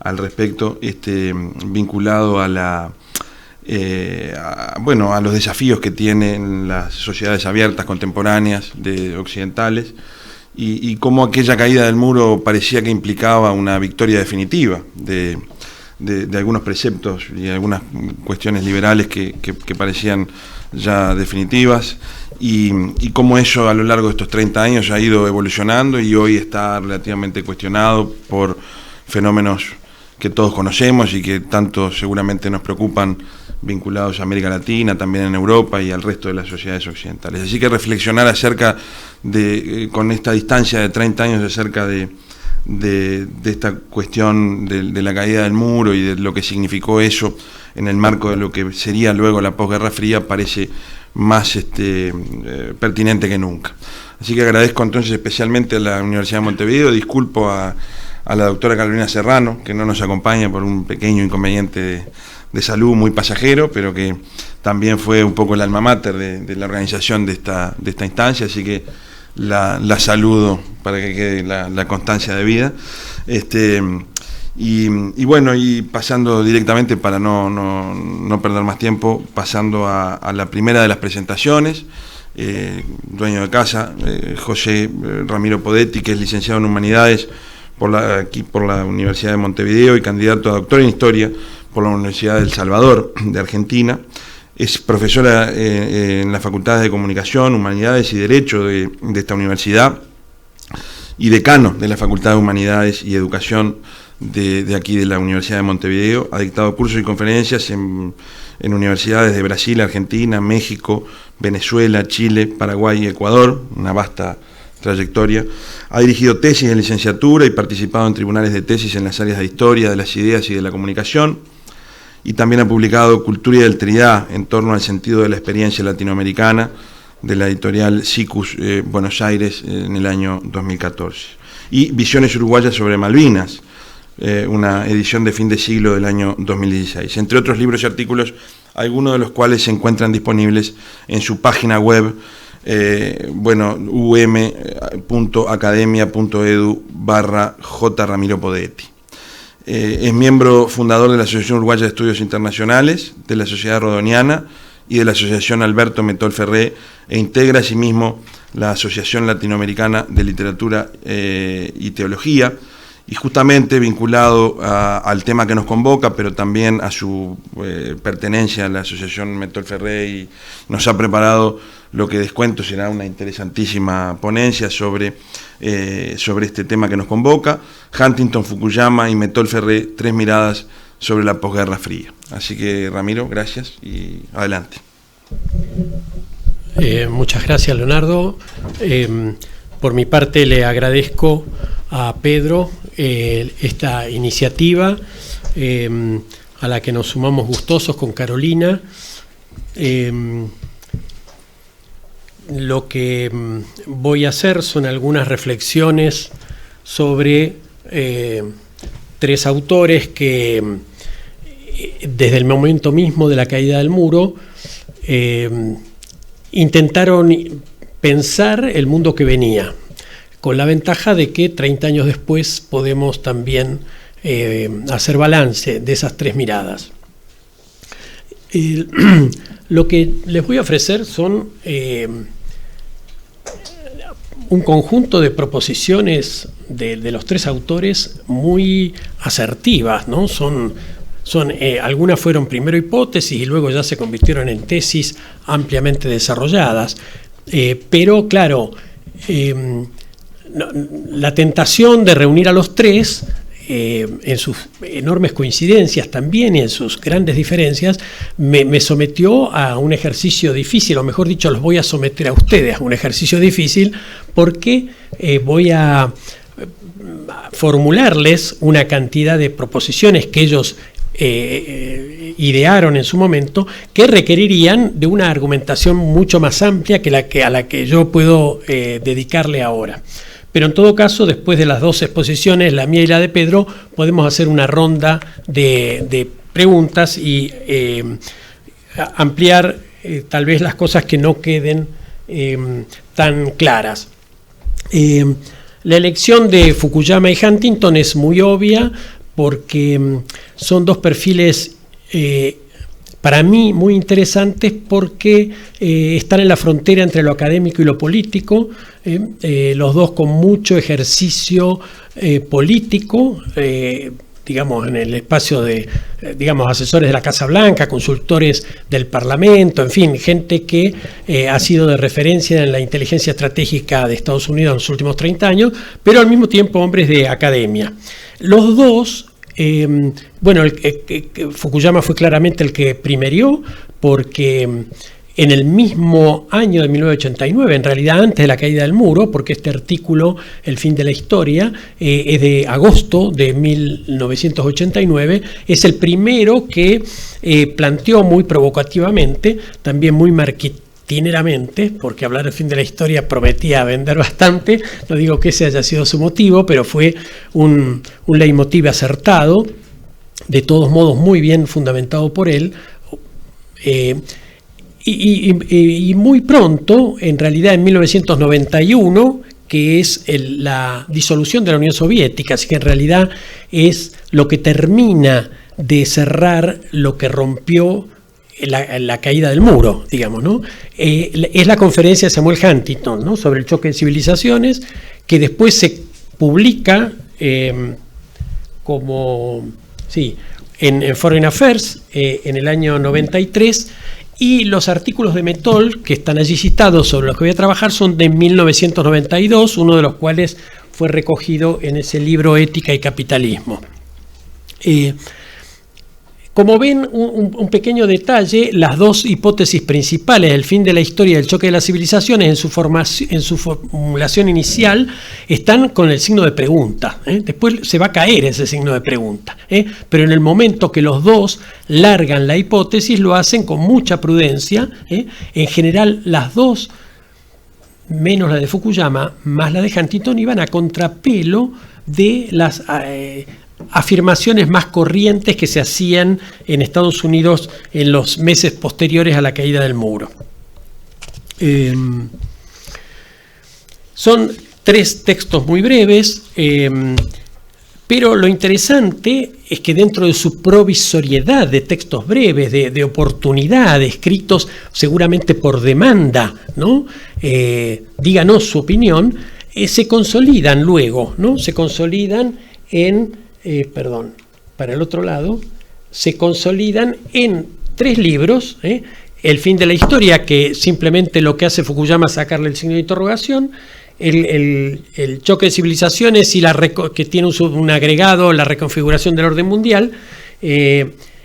al respecto, vinculado a a los desafíos que tienen las sociedades abiertas contemporáneas occidentales, y cómo aquella caída del muro parecía que implicaba una victoria definitiva de algunos preceptos y algunas cuestiones liberales que parecían ya definitivas, y cómo eso a lo largo de estos 30 años ha ido evolucionando y hoy está relativamente cuestionado por fenómenos que todos conocemos y que tanto seguramente nos preocupan, vinculados a América Latina, también en Europa y al resto de las sociedades occidentales. Así que reflexionar acerca con esta distancia de 30 años acerca de esta cuestión de la caída del muro y de lo que significó eso en el marco de lo que sería luego la posguerra fría parece más pertinente que nunca. Así que agradezco entonces especialmente a la Universidad de Montevideo, disculpo a la doctora Carolina Serrano, que no nos acompaña por un pequeño inconveniente de salud muy pasajero, pero que también fue un poco el alma mater de la organización de esta instancia, así que la saludo para que quede la constancia de vida. Y bueno, y pasando directamente, para no perder más tiempo, pasando a la primera de las presentaciones, dueño de casa, José Ramiro Podetti, que es licenciado en Humanidades por la Universidad de Montevideo y candidato a doctor en Historia por la Universidad del Salvador de Argentina. Es profesora en las facultades de Comunicación, Humanidades y Derecho de esta universidad, y decano de la Facultad de Humanidades y Educación de aquí de la Universidad de Montevideo. Ha dictado cursos y conferencias en universidades de Brasil, Argentina, México, Venezuela, Chile, Paraguay y Ecuador, una vasta trayectoria. Ha dirigido tesis de licenciatura y participado en tribunales de tesis en las áreas de historia, de las ideas y de la comunicación, y también ha publicado Cultura y Alteridad en torno al sentido de la experiencia latinoamericana, de la editorial Sicus Buenos Aires, en el año 2014, y Visiones Uruguayas sobre Malvinas, una edición de fin de siglo del año 2016, entre otros libros y artículos, algunos de los cuales se encuentran disponibles en su página web, um.academia.edu/J. Ramiro Podetti. Es miembro fundador de la Asociación Uruguaya de Estudios Internacionales, de la Sociedad Rodoniana y de la Asociación Alberto Metol Ferré, e integra asimismo la Asociación Latinoamericana de Literatura y Teología, y justamente vinculado al tema que nos convoca, pero también a su pertenencia a la Asociación Metol Ferré, y nos ha preparado lo que descuento será una interesantísima ponencia sobre este tema que nos convoca: Huntington, Fukuyama y Metol Ferré, 3 miradas sobre la posguerra fría. Así que, Ramiro, gracias y adelante. Muchas gracias, Leonardo. Por mi parte, le agradezco a Pedro esta iniciativa, a la que nos sumamos gustosos con Carolina. Lo que voy a hacer son algunas reflexiones sobre 3 autores que, desde el momento mismo de la caída del muro, intentaron pensar el mundo que venía, con la ventaja de que 30 años después podemos también hacer balance de esas 3 miradas. Lo que les voy a ofrecer son un conjunto de proposiciones de los 3 autores muy asertivas, ¿no? Algunas fueron primero hipótesis y luego ya se convirtieron en tesis ampliamente desarrolladas. Pero claro, la tentación de reunir a los 3, en sus enormes coincidencias también y en sus grandes diferencias, me sometió a un ejercicio difícil, o mejor dicho, los voy a someter a ustedes a un ejercicio difícil, porque voy a formularles una cantidad de proposiciones que ellos idearon en su momento, que requerirían de una argumentación mucho más amplia que a la que yo puedo dedicarle ahora. Pero en todo caso, después de las 2 exposiciones, la mía y la de Pedro, podemos hacer una ronda de preguntas y ampliar tal vez las cosas que no queden tan claras. La elección de Fukuyama y Huntington es muy obvia, porque son dos perfiles para mí muy interesantes porque están en la frontera entre lo académico y lo político, los dos con mucho ejercicio político, digamos, en el espacio de, asesores de la Casa Blanca, consultores del Parlamento, en fin, gente que ha sido de referencia en la inteligencia estratégica de Estados Unidos en los últimos 30 años, pero al mismo tiempo hombres de academia. Los dos, Fukuyama fue claramente el que primerió, porque en el mismo año de 1989, en realidad antes de la caída del muro, porque este artículo, El fin de la historia, es de agosto de 1989, es el primero que planteó muy provocativamente, también muy marketineramente, porque hablar del fin de la historia prometía vender bastante, no digo que ese haya sido su motivo, pero fue un leitmotiv acertado, de todos modos muy bien fundamentado por él, y muy pronto, en realidad en 1991, que es la disolución de la Unión Soviética, así que en realidad es lo que termina de cerrar lo que rompió la caída del muro, digamos, ¿no? Es la conferencia de Samuel Huntington, ¿no?, sobre el choque de civilizaciones, que después se publica en Foreign Affairs en el año 93, y los artículos de Mettol que están allí citados sobre los que voy a trabajar son de 1992, uno de los cuales fue recogido en ese libro Ética y Capitalismo. Como ven, un pequeño detalle: las dos hipótesis principales, el fin de la historia y el choque de las civilizaciones, en su formulación inicial, están con el signo de pregunta. Después se va a caer ese signo de pregunta. Pero en el momento que los dos largan la hipótesis, lo hacen con mucha prudencia. En general, las dos, menos la de Fukuyama, más la de Huntington, iban a contrapelo de las afirmaciones más corrientes que se hacían en Estados Unidos en los meses posteriores a la caída del muro. Son 3 textos muy breves, pero lo interesante es que dentro de su provisoriedad de textos breves, de oportunidad, escritos seguramente por demanda, ¿no? Díganos su opinión, se consolidan luego, ¿no? Se consolidan para el otro lado, se consolidan en 3 libros, El fin de la historia, que simplemente lo que hace Fukuyama es sacarle el signo de interrogación, el choque de civilizaciones, que tiene un agregado, la reconfiguración del orden mundial,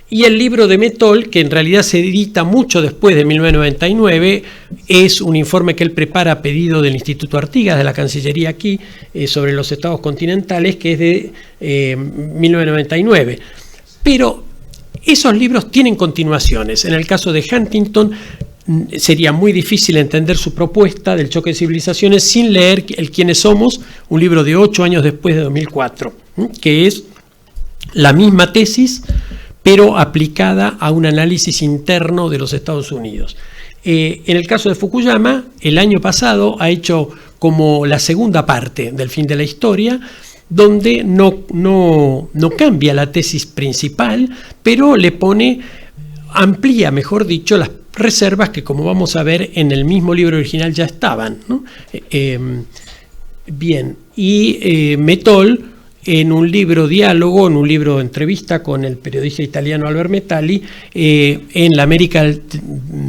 y el libro de Mettol, que en realidad se edita mucho después de 1999, es un informe que él prepara a pedido del Instituto Artigas, de la Cancillería aquí, sobre los estados continentales, que es de 1999. Pero esos libros tienen continuaciones. En el caso de Huntington, sería muy difícil entender su propuesta del choque de civilizaciones sin leer El quiénes somos, un libro de 8 años después de 2004, que es la misma tesis, pero aplicada a un análisis interno de los Estados Unidos. En el caso de Fukuyama, el año pasado ha hecho como la segunda parte del fin de la historia, donde no cambia la tesis principal, pero amplía, mejor dicho, las reservas que, como vamos a ver, en el mismo libro original ya estaban, ¿no? Mettol, en un libro diálogo, en un libro entrevista con el periodista italiano Albert Metalli, en la América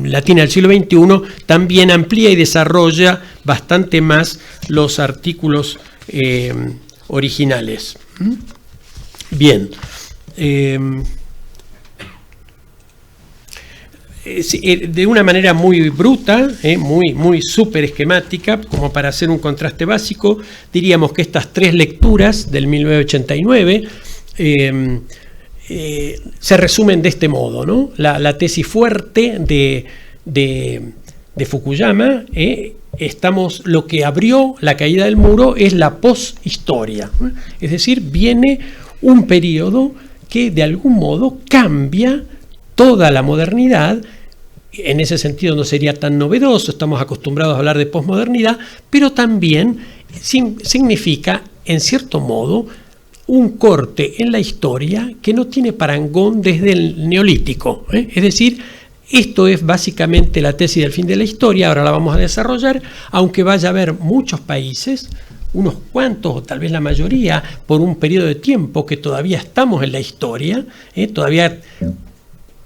Latina del siglo XXI, también amplía y desarrolla bastante más los artículos originales. Bien. De una manera muy bruta, muy súper esquemática, como para hacer un contraste básico, diríamos que estas 3 lecturas del 1989 se resumen de este modo, ¿no? La tesis fuerte de Fukuyama, lo que abrió la caída del muro es la poshistoria, es decir, viene un periodo que de algún modo cambia toda la modernidad. En ese sentido no sería tan novedoso, estamos acostumbrados a hablar de posmodernidad, pero también significa, en cierto modo, un corte en la historia que no tiene parangón desde el Neolítico. Es decir, esto es básicamente la tesis del fin de la historia, ahora la vamos a desarrollar, aunque vaya a haber muchos países, unos cuantos o tal vez la mayoría, por un periodo de tiempo que todavía estamos en la historia, todavía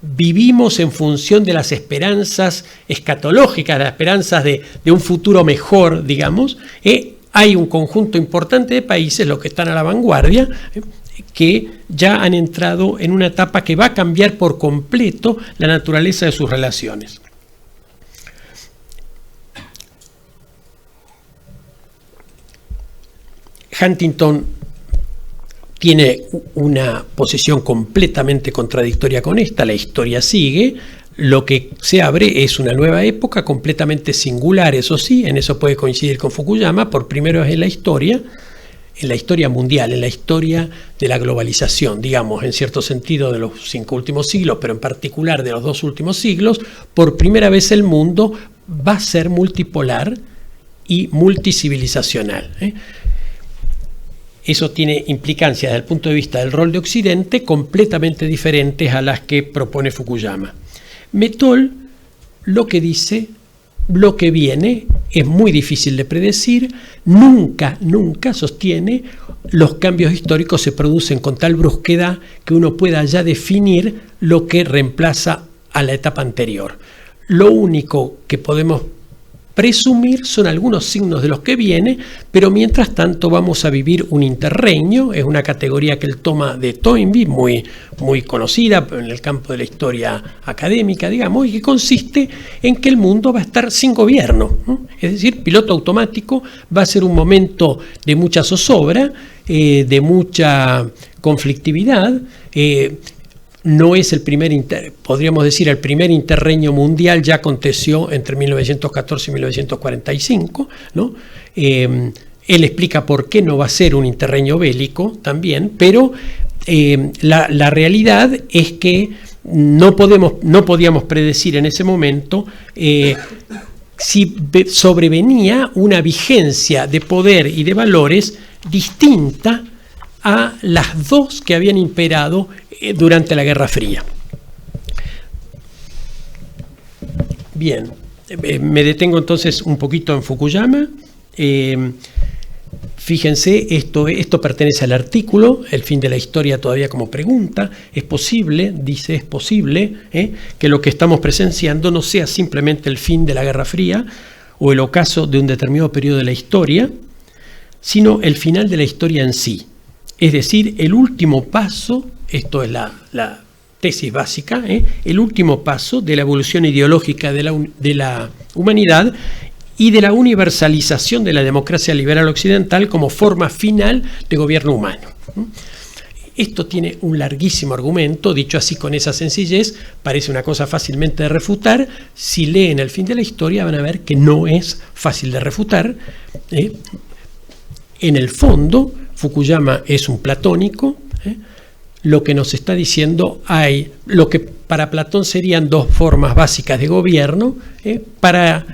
vivimos en función de las esperanzas escatológicas, las esperanzas de un futuro mejor, digamos. Hay un conjunto importante de países, los que están a la vanguardia, que ya han entrado en una etapa que va a cambiar por completo la naturaleza de sus relaciones. Huntington tiene una posición completamente contradictoria con esta, la historia sigue, lo que se abre es una nueva época completamente singular, eso sí, en eso puede coincidir con Fukuyama, por primera vez en la historia mundial, en la historia de la globalización, digamos, en cierto sentido de los 5 últimos siglos, pero en particular de los 2 últimos siglos, por primera vez el mundo va a ser multipolar y multicivilizacional. Eso tiene implicancias desde el punto de vista del rol de Occidente completamente diferentes a las que propone Fukuyama. Mettol lo que dice, lo que viene, es muy difícil de predecir, nunca sostiene los cambios históricos se producen con tal brusquedad que uno pueda ya definir lo que reemplaza a la etapa anterior. Lo único que podemos presumir son algunos signos de los que viene, pero mientras tanto vamos a vivir un interregno, es una categoría que él toma de Toynbee, muy conocida en el campo de la historia académica, digamos, y que consiste en que el mundo va a estar sin gobierno, ¿no? Es decir, piloto automático, va a ser un momento de mucha zozobra, de mucha conflictividad. No es el podríamos decir, el primer interregno mundial, ya aconteció entre 1914 y 1945, ¿no? Él explica por qué no va a ser un interregno bélico también, pero la realidad es que no podíamos predecir en ese momento si sobrevenía una vigencia de poder y de valores distinta a las dos que habían imperado durante la Guerra Fría. Bien, me detengo entonces un poquito en Fukuyama. Fíjense, esto pertenece al artículo, el fin de la historia todavía como pregunta. Es posible, dice, es posible que lo que estamos presenciando no sea simplemente el fin de la Guerra Fría o el ocaso de un determinado periodo de la historia, sino el final de la historia en sí. Es decir, el último paso, esto es la tesis básica, el último paso de la evolución ideológica de la humanidad y de la universalización de la democracia liberal occidental como forma final de gobierno humano. Esto tiene un larguísimo argumento, dicho así con esa sencillez, parece una cosa fácilmente de refutar. Si leen el fin de la historia van a ver que no es fácil de refutar. En el fondo, Fukuyama es un platónico. Lo que nos está diciendo lo que para Platón serían dos formas básicas de gobierno, para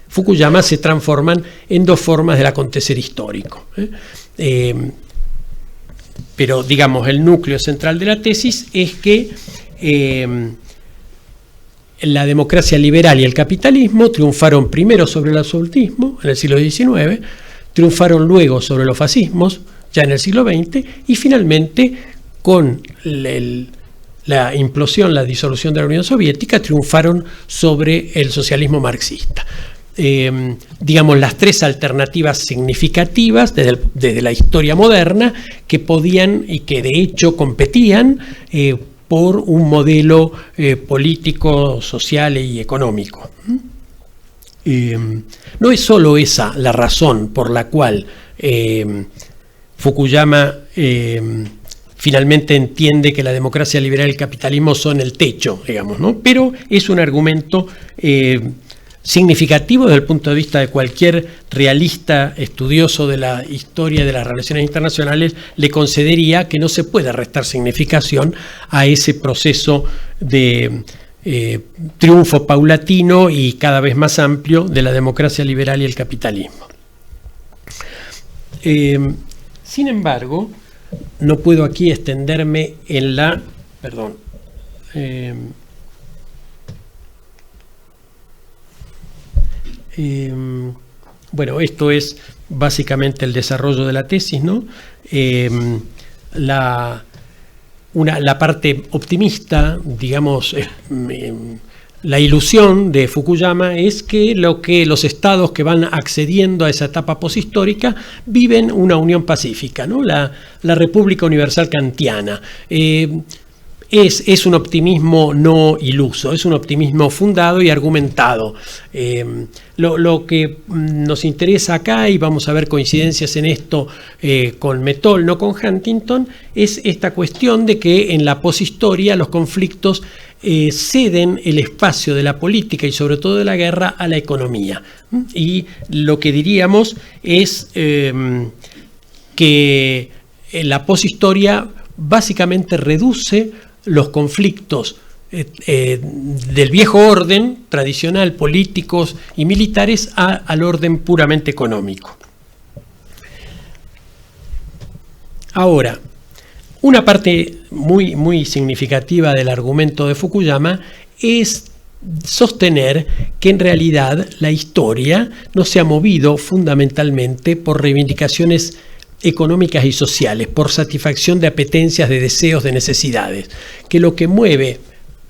Fukuyama se transforman en dos formas del acontecer histórico. Pero digamos, el núcleo central de la tesis es que la democracia liberal y el capitalismo triunfaron primero sobre el absolutismo en el siglo XIX, triunfaron luego sobre los fascismos ya en el siglo XX y finalmente con la implosión, la disolución de la Unión Soviética, triunfaron sobre el socialismo marxista. Digamos, las tres alternativas significativas desde la historia moderna que podían y que de hecho competían por un modelo político, social y económico. No es solo esa la razón por la cual Fukuyama finalmente entiende que la democracia liberal y el capitalismo son el techo, digamos, ¿no? Pero es un argumento significativo desde el punto de vista de cualquier realista estudioso de la historia de las relaciones internacionales, le concedería que no se puede restar significación a ese proceso de triunfo paulatino y cada vez más amplio de la democracia liberal y el capitalismo. Sin embargo, no puedo aquí extenderme en la... Perdón. Bueno, esto es básicamente el desarrollo de la tesis, ¿no? La parte optimista, digamos, la ilusión de Fukuyama es que los estados que van accediendo a esa etapa poshistórica viven una unión pacífica, ¿no? La República Universal Kantiana. Es un optimismo no iluso, es un optimismo fundado y argumentado. Lo que nos interesa acá, y vamos a ver coincidencias en esto con Mettol, no con Huntington, es esta cuestión de que en la poshistoria los conflictos ceden el espacio de la política y sobre todo de la guerra a la economía. Y lo que diríamos es que la poshistoria básicamente reduce los conflictos del viejo orden tradicional, políticos y militares, al orden puramente económico. Ahora, una parte muy, muy significativa del argumento de Fukuyama es sostener que en realidad la historia no se ha movido fundamentalmente por reivindicaciones económicas y sociales, por satisfacción de apetencias, de deseos, de necesidades, que lo que mueve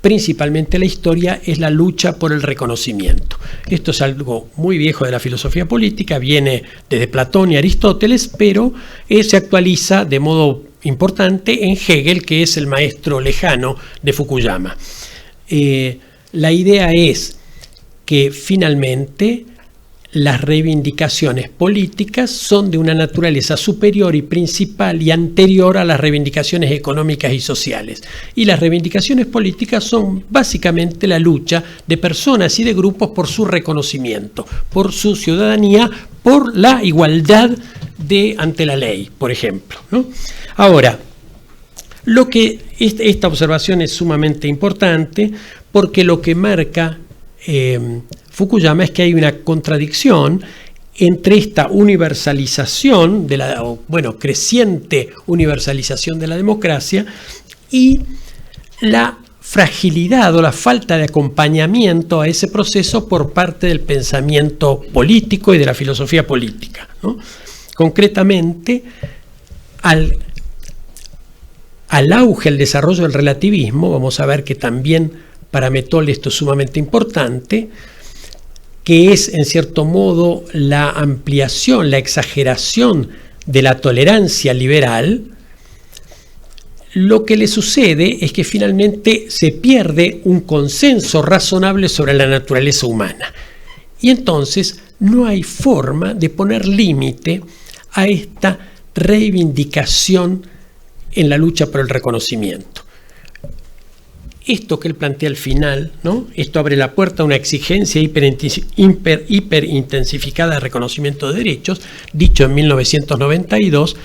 principalmente la historia es la lucha por el reconocimiento. Esto es algo muy viejo de la filosofía política, viene desde Platón y Aristóteles, pero se actualiza de modo importante en Hegel, que es el maestro lejano de Fukuyama. La idea es que finalmente las reivindicaciones políticas son de una naturaleza superior y principal y anterior a las reivindicaciones económicas y sociales. Y las reivindicaciones políticas son básicamente la lucha de personas y de grupos por su reconocimiento, por su ciudadanía, por la igualdad ante la ley, por ejemplo, ¿no? Ahora, esta observación es sumamente importante porque lo que marca Fukuyama es que hay una contradicción entre esta universalización, creciente universalización de la democracia y la fragilidad o la falta de acompañamiento a ese proceso por parte del pensamiento político y de la filosofía política, ¿no? Concretamente, al auge, al desarrollo del relativismo, vamos a ver que también para Mettol esto es sumamente importante, que es en cierto modo la ampliación, la exageración de la tolerancia liberal. Lo que le sucede es que finalmente se pierde un consenso razonable sobre la naturaleza humana. Y entonces no hay forma de poner límite a esta reivindicación en la lucha por el reconocimiento. Esto que él plantea al final, ¿no? Esto abre la puerta a una exigencia hiperintensificada de reconocimiento de derechos, dicho en 1992,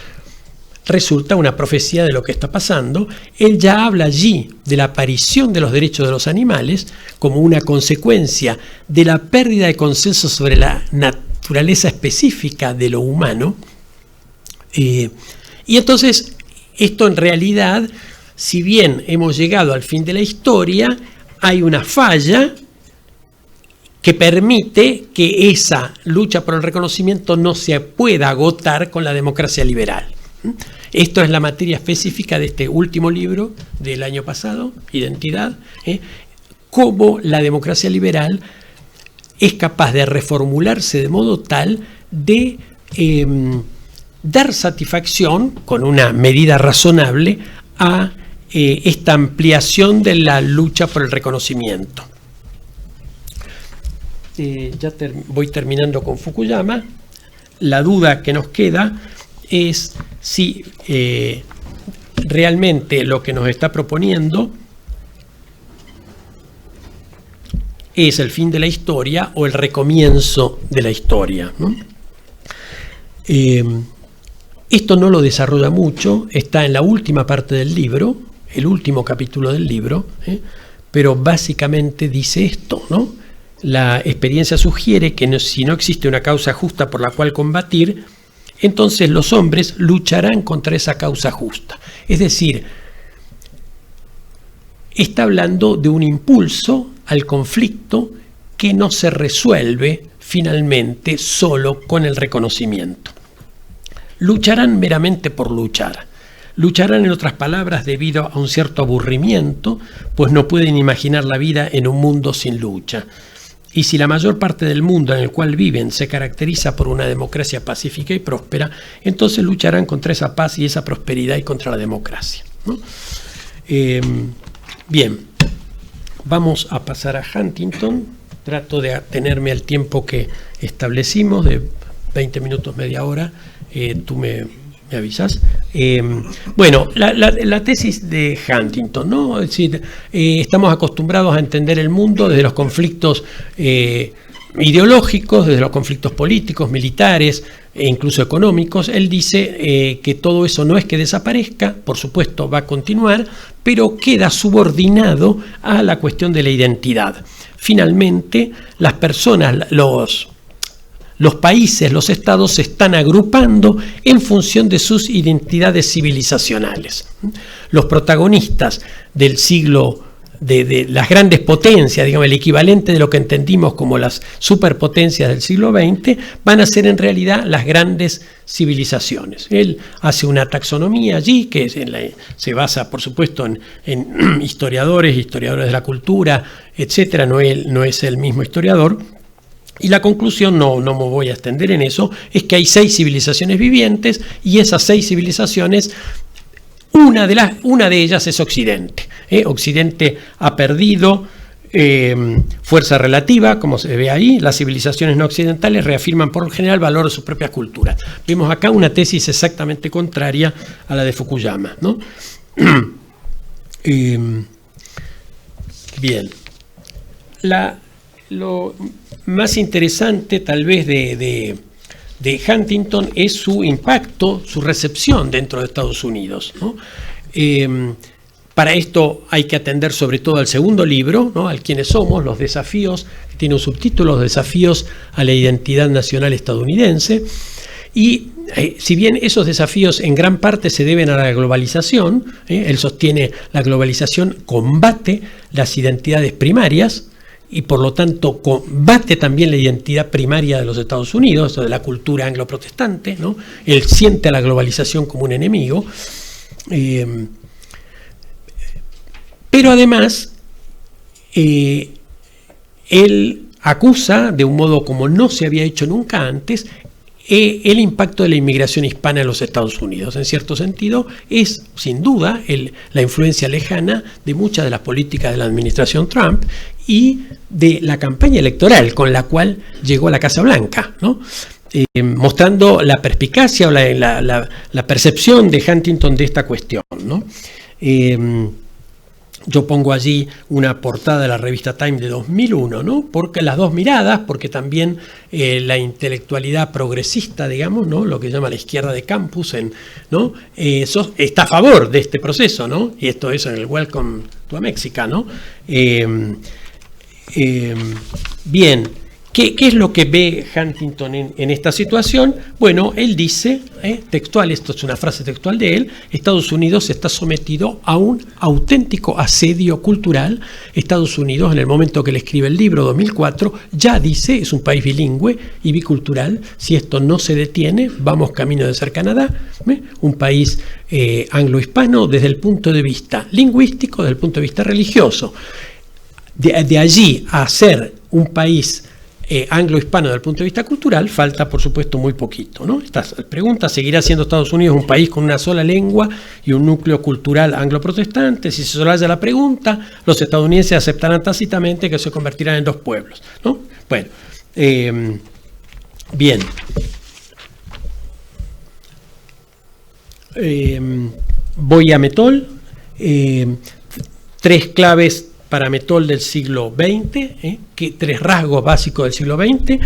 resulta una profecía de lo que está pasando. Él ya habla allí de la aparición de los derechos de los animales como una consecuencia de la pérdida de consenso sobre la naturaleza específica de lo humano. Y entonces, esto en realidad, si bien hemos llegado al fin de la historia, hay una falla que permite que esa lucha por el reconocimiento no se pueda agotar con la democracia liberal. Esto es la materia específica de este último libro del año pasado, Identidad, cómo la democracia liberal es capaz de reformularse de modo tal de dar satisfacción, con una medida razonable, a esta ampliación de la lucha por el reconocimiento. Voy terminando con Fukuyama. La duda que nos queda es si realmente lo que nos está proponiendo es el fin de la historia o el recomienzo de la historia, ¿no? Esto no lo desarrolla mucho, está en la última parte del libro, el último capítulo del libro, pero básicamente dice esto, ¿no? La experiencia sugiere que si no existe una causa justa por la cual combatir, entonces los hombres lucharán contra esa causa justa. Es decir, está hablando de un impulso al conflicto que no se resuelve finalmente solo con el reconocimiento. Lucharán meramente por luchar. Lucharán, en otras palabras, debido a un cierto aburrimiento, pues no pueden imaginar la vida en un mundo sin lucha. Y si la mayor parte del mundo en el cual viven se caracteriza por una democracia pacífica y próspera, entonces lucharán contra esa paz y esa prosperidad y contra la democracia, ¿no? Bien, vamos a pasar a Huntington. Trato de atenerme al tiempo que establecimos, de 20 minutos, media hora. Tú me avisas. Bueno, la tesis de Huntington, ¿no? Es decir, estamos acostumbrados a entender el mundo desde los conflictos ideológicos, desde los conflictos políticos, militares e incluso económicos. Él dice que todo eso no es que desaparezca, por supuesto va a continuar, pero queda subordinado a la cuestión de la identidad. Finalmente, las personas, los países, los estados se están agrupando en función de sus identidades civilizacionales. Los protagonistas del siglo, de las grandes potencias, digamos, el equivalente de lo que entendimos como las superpotencias del siglo XX, van a ser en realidad las grandes civilizaciones. Él hace una taxonomía allí que se basa, por supuesto, en historiadores de la cultura, etcétera. No es el mismo historiador. Y la conclusión, no me voy a extender en eso, es que hay 6 civilizaciones vivientes, y esas 6 civilizaciones, una de ellas es Occidente. Occidente ha perdido fuerza relativa, como se ve ahí. Las civilizaciones no occidentales reafirman por lo general el valor de sus propias culturas. Vemos acá una tesis exactamente contraria a la de Fukuyama, ¿no? Bien. Lo más interesante tal vez de Huntington es su impacto, su recepción dentro de Estados Unidos, ¿no? Para esto hay que atender sobre todo al segundo libro, ¿no? Al Quiénes somos, los desafíos, que tiene un subtítulo, los desafíos a la identidad nacional estadounidense. Y si bien esos desafíos en gran parte se deben a la globalización, él sostiene la globalización combate las identidades primarias, y por lo tanto combate también la identidad primaria de los Estados Unidos, de la cultura anglo-protestante, ¿no? Él siente a la globalización como un enemigo, pero además él acusa, de un modo como no se había hecho nunca antes, el impacto de la inmigración hispana en los Estados Unidos. En cierto sentido, es sin duda la influencia lejana de muchas de las políticas de la administración Trump y de la campaña electoral con la cual llegó a la Casa Blanca, ¿no? Mostrando la perspicacia o la percepción de Huntington de esta cuestión, ¿no? Yo pongo allí una portada de la revista Time de 2001, ¿no? Porque las dos miradas, porque también la intelectualidad progresista, digamos, ¿no? Lo que llama la izquierda de campus, ¿no? Eso está a favor de este proceso, ¿no? Y esto es en el Welcome to America, ¿no? Bien, ¿qué es lo que ve Huntington en esta situación? Bueno, él dice, textual, esto es una frase textual de él: Estados Unidos está sometido a un auténtico asedio cultural. Estados Unidos, en el momento que le escribe el libro, 2004, ya dice, es un país bilingüe y bicultural. Si esto no se detiene, vamos camino de ser Canadá, un país anglo-hispano desde el punto de vista lingüístico, desde el punto de vista religioso. De allí a ser un país anglo-hispano desde el punto de vista cultural, falta por supuesto muy poquito, ¿no? Esta pregunta: ¿seguirá siendo Estados Unidos un país con una sola lengua y un núcleo cultural anglo-protestante? Si se solaya la pregunta, los estadounidenses aceptarán tácitamente que se convertirán en 2 pueblos, ¿no? Bueno, bien. Voy a Metol. 3 claves para Metol del siglo XX, 3 rasgos básicos del siglo XX.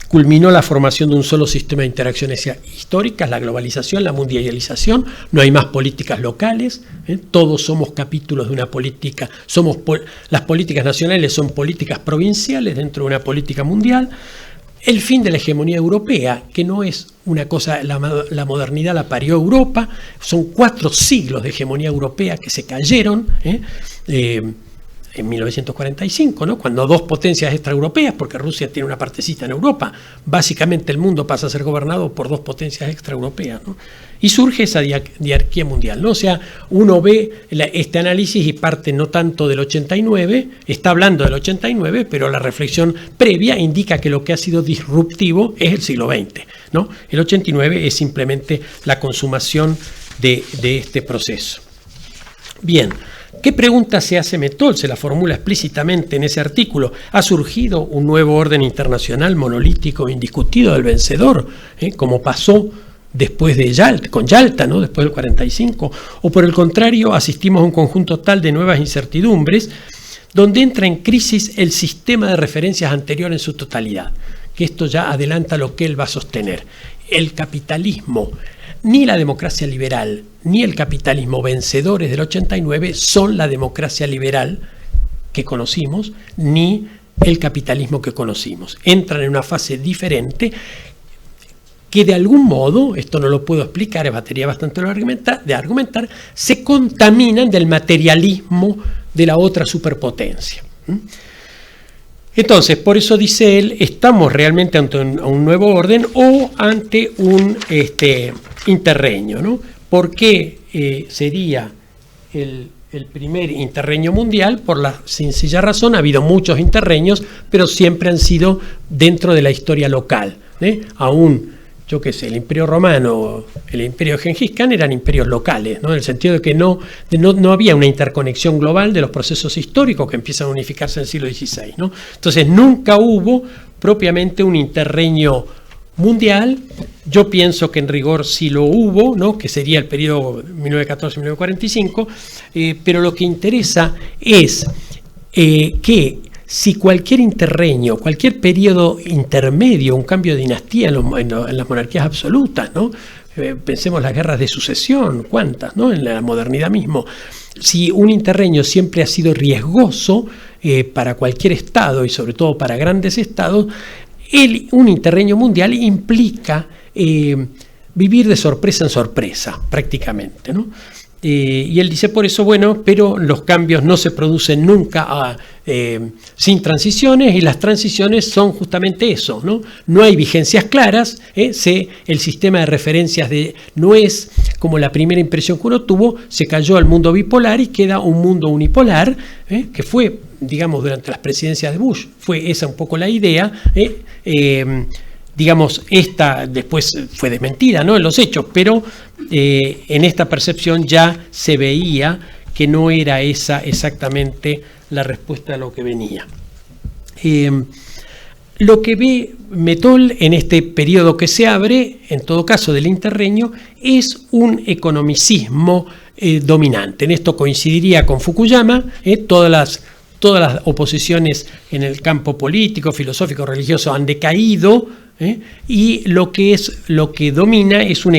Culminó la formación de un solo sistema de interacciones históricas, la globalización, la mundialización. No hay más políticas locales, todos somos capítulos de una política. Las políticas nacionales son políticas provinciales dentro de una política mundial. el fin de la hegemonía europea, que no es una cosa, la modernidad la parió Europa, son 4 siglos de hegemonía europea que se cayeron, en 1945, ¿no? Cuando 2 potencias extraeuropeas, porque Rusia tiene una partecita en Europa, básicamente el mundo pasa a ser gobernado por 2 potencias extraeuropeas, ¿no? Y surge esa diarquía mundial, ¿no? O sea, uno ve este análisis y parte no tanto del 89, está hablando del 89, pero la reflexión previa indica que lo que ha sido disruptivo es el siglo XX, ¿no? El 89 es simplemente la consumación de este proceso. Bien. ¿Qué pregunta se hace Mettol? Se la formula explícitamente en ese artículo. ¿Ha surgido un nuevo orden internacional monolítico indiscutido del vencedor, como pasó después de Yalta, con Yalta, ¿no? Después del 45? ¿O por el contrario asistimos a un conjunto tal de nuevas incertidumbres donde entra en crisis el sistema de referencias anterior en su totalidad? Que esto ya adelanta lo que él va a sostener. El capitalismo, ni la democracia liberal, ni el capitalismo vencedores del 89 son la democracia liberal que conocimos, ni el capitalismo que conocimos. Entran en una fase diferente que de algún modo, esto no lo puedo explicar, es batería bastante de argumentar, se contaminan del materialismo de la otra superpotencia. Entonces, por eso dice él, estamos realmente ante un nuevo orden o ante un interregno, ¿no? ¿Por qué sería el primer interregno mundial? Por la sencilla razón, ha habido muchos interregnos, pero siempre han sido dentro de la historia local, aún, yo qué sé, el Imperio Romano, el Imperio de Gengis Khan eran imperios locales, ¿no? En el sentido de que no había una interconexión global de los procesos históricos que empiezan a unificarse en el siglo XVI, ¿no? Entonces nunca hubo propiamente un interregno mundial. Yo pienso que en rigor sí lo hubo, ¿no? Que sería el periodo 1914-1945, pero lo que interesa es que si cualquier interregno, cualquier periodo intermedio, un cambio de dinastía en las monarquías absolutas, ¿no? Pensemos las guerras de sucesión, ¿cuántas, no? En la modernidad mismo. Si un interregno siempre ha sido riesgoso para cualquier estado y sobre todo para grandes estados, un interregno mundial implica vivir de sorpresa en sorpresa, prácticamente, ¿no? Y él dice por eso, bueno, pero los cambios no se producen nunca sin transiciones, y las transiciones son justamente eso, ¿no? No hay vigencias claras, el sistema de referencias no es como la primera impresión que uno tuvo, se cayó al mundo bipolar y queda un mundo unipolar, que fue, digamos, durante las presidencias de Bush, fue esa un poco la idea, digamos, esta después fue desmentida, ¿no? En los hechos, pero en esta percepción ya se veía que no era esa exactamente la respuesta a lo que venía. Lo que ve Mettol en este periodo que se abre, en todo caso del interregno, es un economicismo dominante. En esto coincidiría con Fukuyama, todas las oposiciones en el campo político, filosófico, religioso han decaído, y lo que domina es un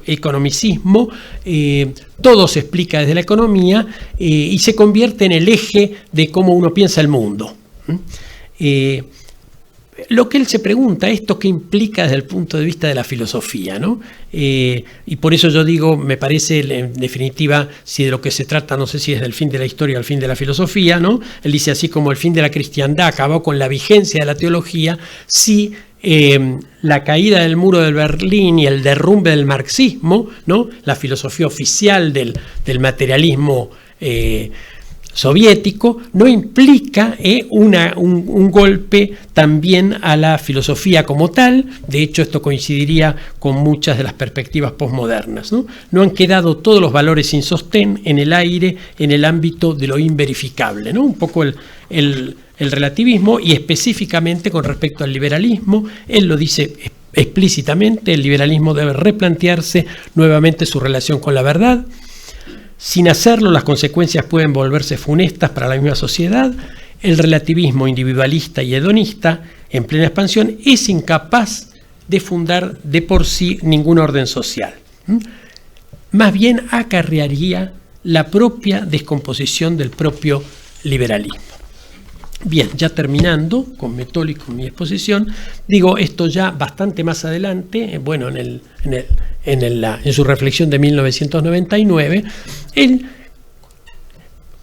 economicismo, todo se explica desde la economía, y se convierte en el eje de cómo uno piensa el mundo. Lo que él se pregunta, ¿esto qué implica desde el punto de vista de la filosofía, ¿no? Y por eso yo digo, me parece, en definitiva, si de lo que se trata, no sé si es del fin de la historia o el fin de la filosofía, ¿no? Él dice así como el fin de la cristiandad acabó con la vigencia de la teología, si la caída del muro de Berlín y el derrumbe del marxismo, ¿no? La filosofía oficial del materialismo soviético, no implica un golpe también a la filosofía como tal. De hecho, esto coincidiría con muchas de las perspectivas posmodernas, ¿no? No han quedado todos los valores sin sostén en el aire, en el ámbito de lo inverificable, ¿no? Un poco el relativismo, y específicamente con respecto al liberalismo, él lo dice explícitamente, el liberalismo debe replantearse nuevamente su relación con la verdad. Sin hacerlo, las consecuencias pueden volverse funestas para la misma sociedad. El relativismo individualista y hedonista, en plena expansión, es incapaz de fundar de por sí ningún orden social. Más bien acarrearía la propia descomposición del propio liberalismo. Bien, ya terminando con Mettoli y con mi exposición, digo esto ya bastante más adelante, bueno, en su reflexión de 1999, él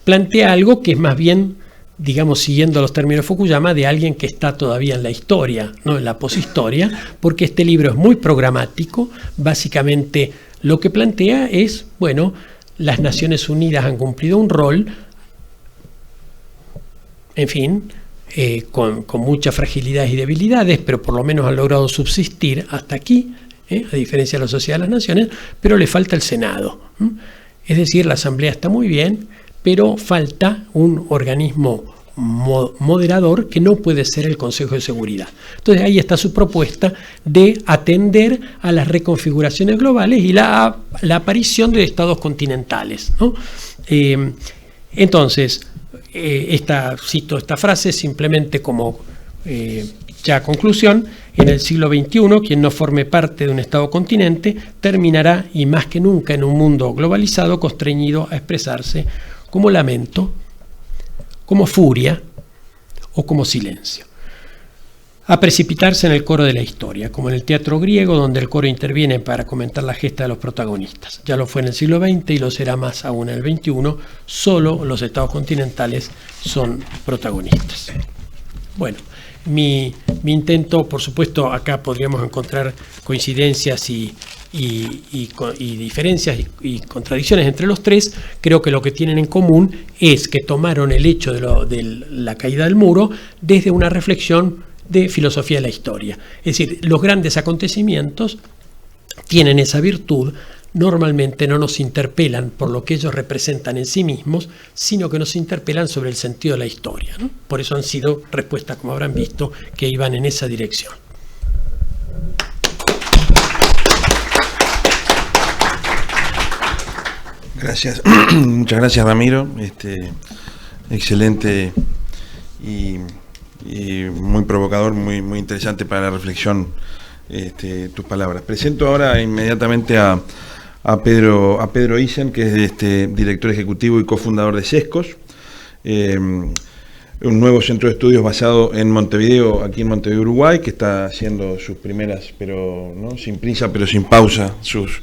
plantea algo que es más bien, digamos, siguiendo los términos de Fukuyama, de alguien que está todavía en la historia, no en la poshistoria, porque este libro es muy programático. Básicamente lo que plantea es, bueno, las Naciones Unidas han cumplido un rol, en fin, con muchas fragilidades y debilidades, pero por lo menos han logrado subsistir hasta aquí, a diferencia de la Sociedad de las Naciones, pero le falta el Senado. Es decir, la Asamblea está muy bien, pero falta un organismo moderador que no puede ser el Consejo de Seguridad. Entonces ahí está su propuesta de atender a las reconfiguraciones globales y la aparición de estados continentales, ¿no? Entonces, cito esta frase simplemente como ya conclusión: en el siglo XXI, quien no forme parte de un estado continente terminará, y más que nunca en un mundo globalizado, constreñido a expresarse como lamento, como furia o como silencio. A precipitarse en el coro de la historia, como en el teatro griego, donde el coro interviene para comentar la gesta de los protagonistas. Ya lo fue en el siglo XX y lo será más aún en el XXI. Solo los estados continentales son protagonistas. Bueno, mi intento, por supuesto, acá podríamos encontrar coincidencias y diferencias y contradicciones entre los tres. Creo que lo que tienen en común es que tomaron el hecho de la caída del muro desde una reflexión de filosofía de la historia. Es decir, los grandes acontecimientos tienen esa virtud. Normalmente no nos interpelan por lo que ellos representan en sí mismos, sino que nos interpelan sobre el sentido de la historia, ¿no? Por eso han sido respuestas, como habrán visto, que iban en esa dirección. Gracias, muchas gracias, Ramiro. Excelente y muy provocador, muy interesante para la reflexión, tus palabras. Presento ahora inmediatamente a Pedro Isen, que es director ejecutivo y cofundador de Sescos, un nuevo centro de estudios basado en Montevideo, aquí en Montevideo, Uruguay, que está haciendo sus primeras, pero no sin prisa, pero sin pausa, sus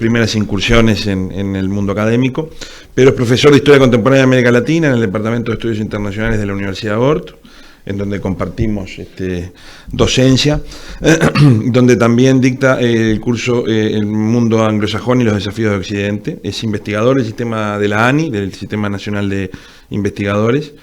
primeras incursiones en el mundo académico. Pedro es profesor de Historia Contemporánea de América Latina en el Departamento de Estudios Internacionales de la Universidad de Ort, en donde compartimos docencia, donde también dicta el curso El mundo anglosajón y los desafíos de Occidente. Es investigador del sistema de la ANI, del Sistema Nacional de Investigadores,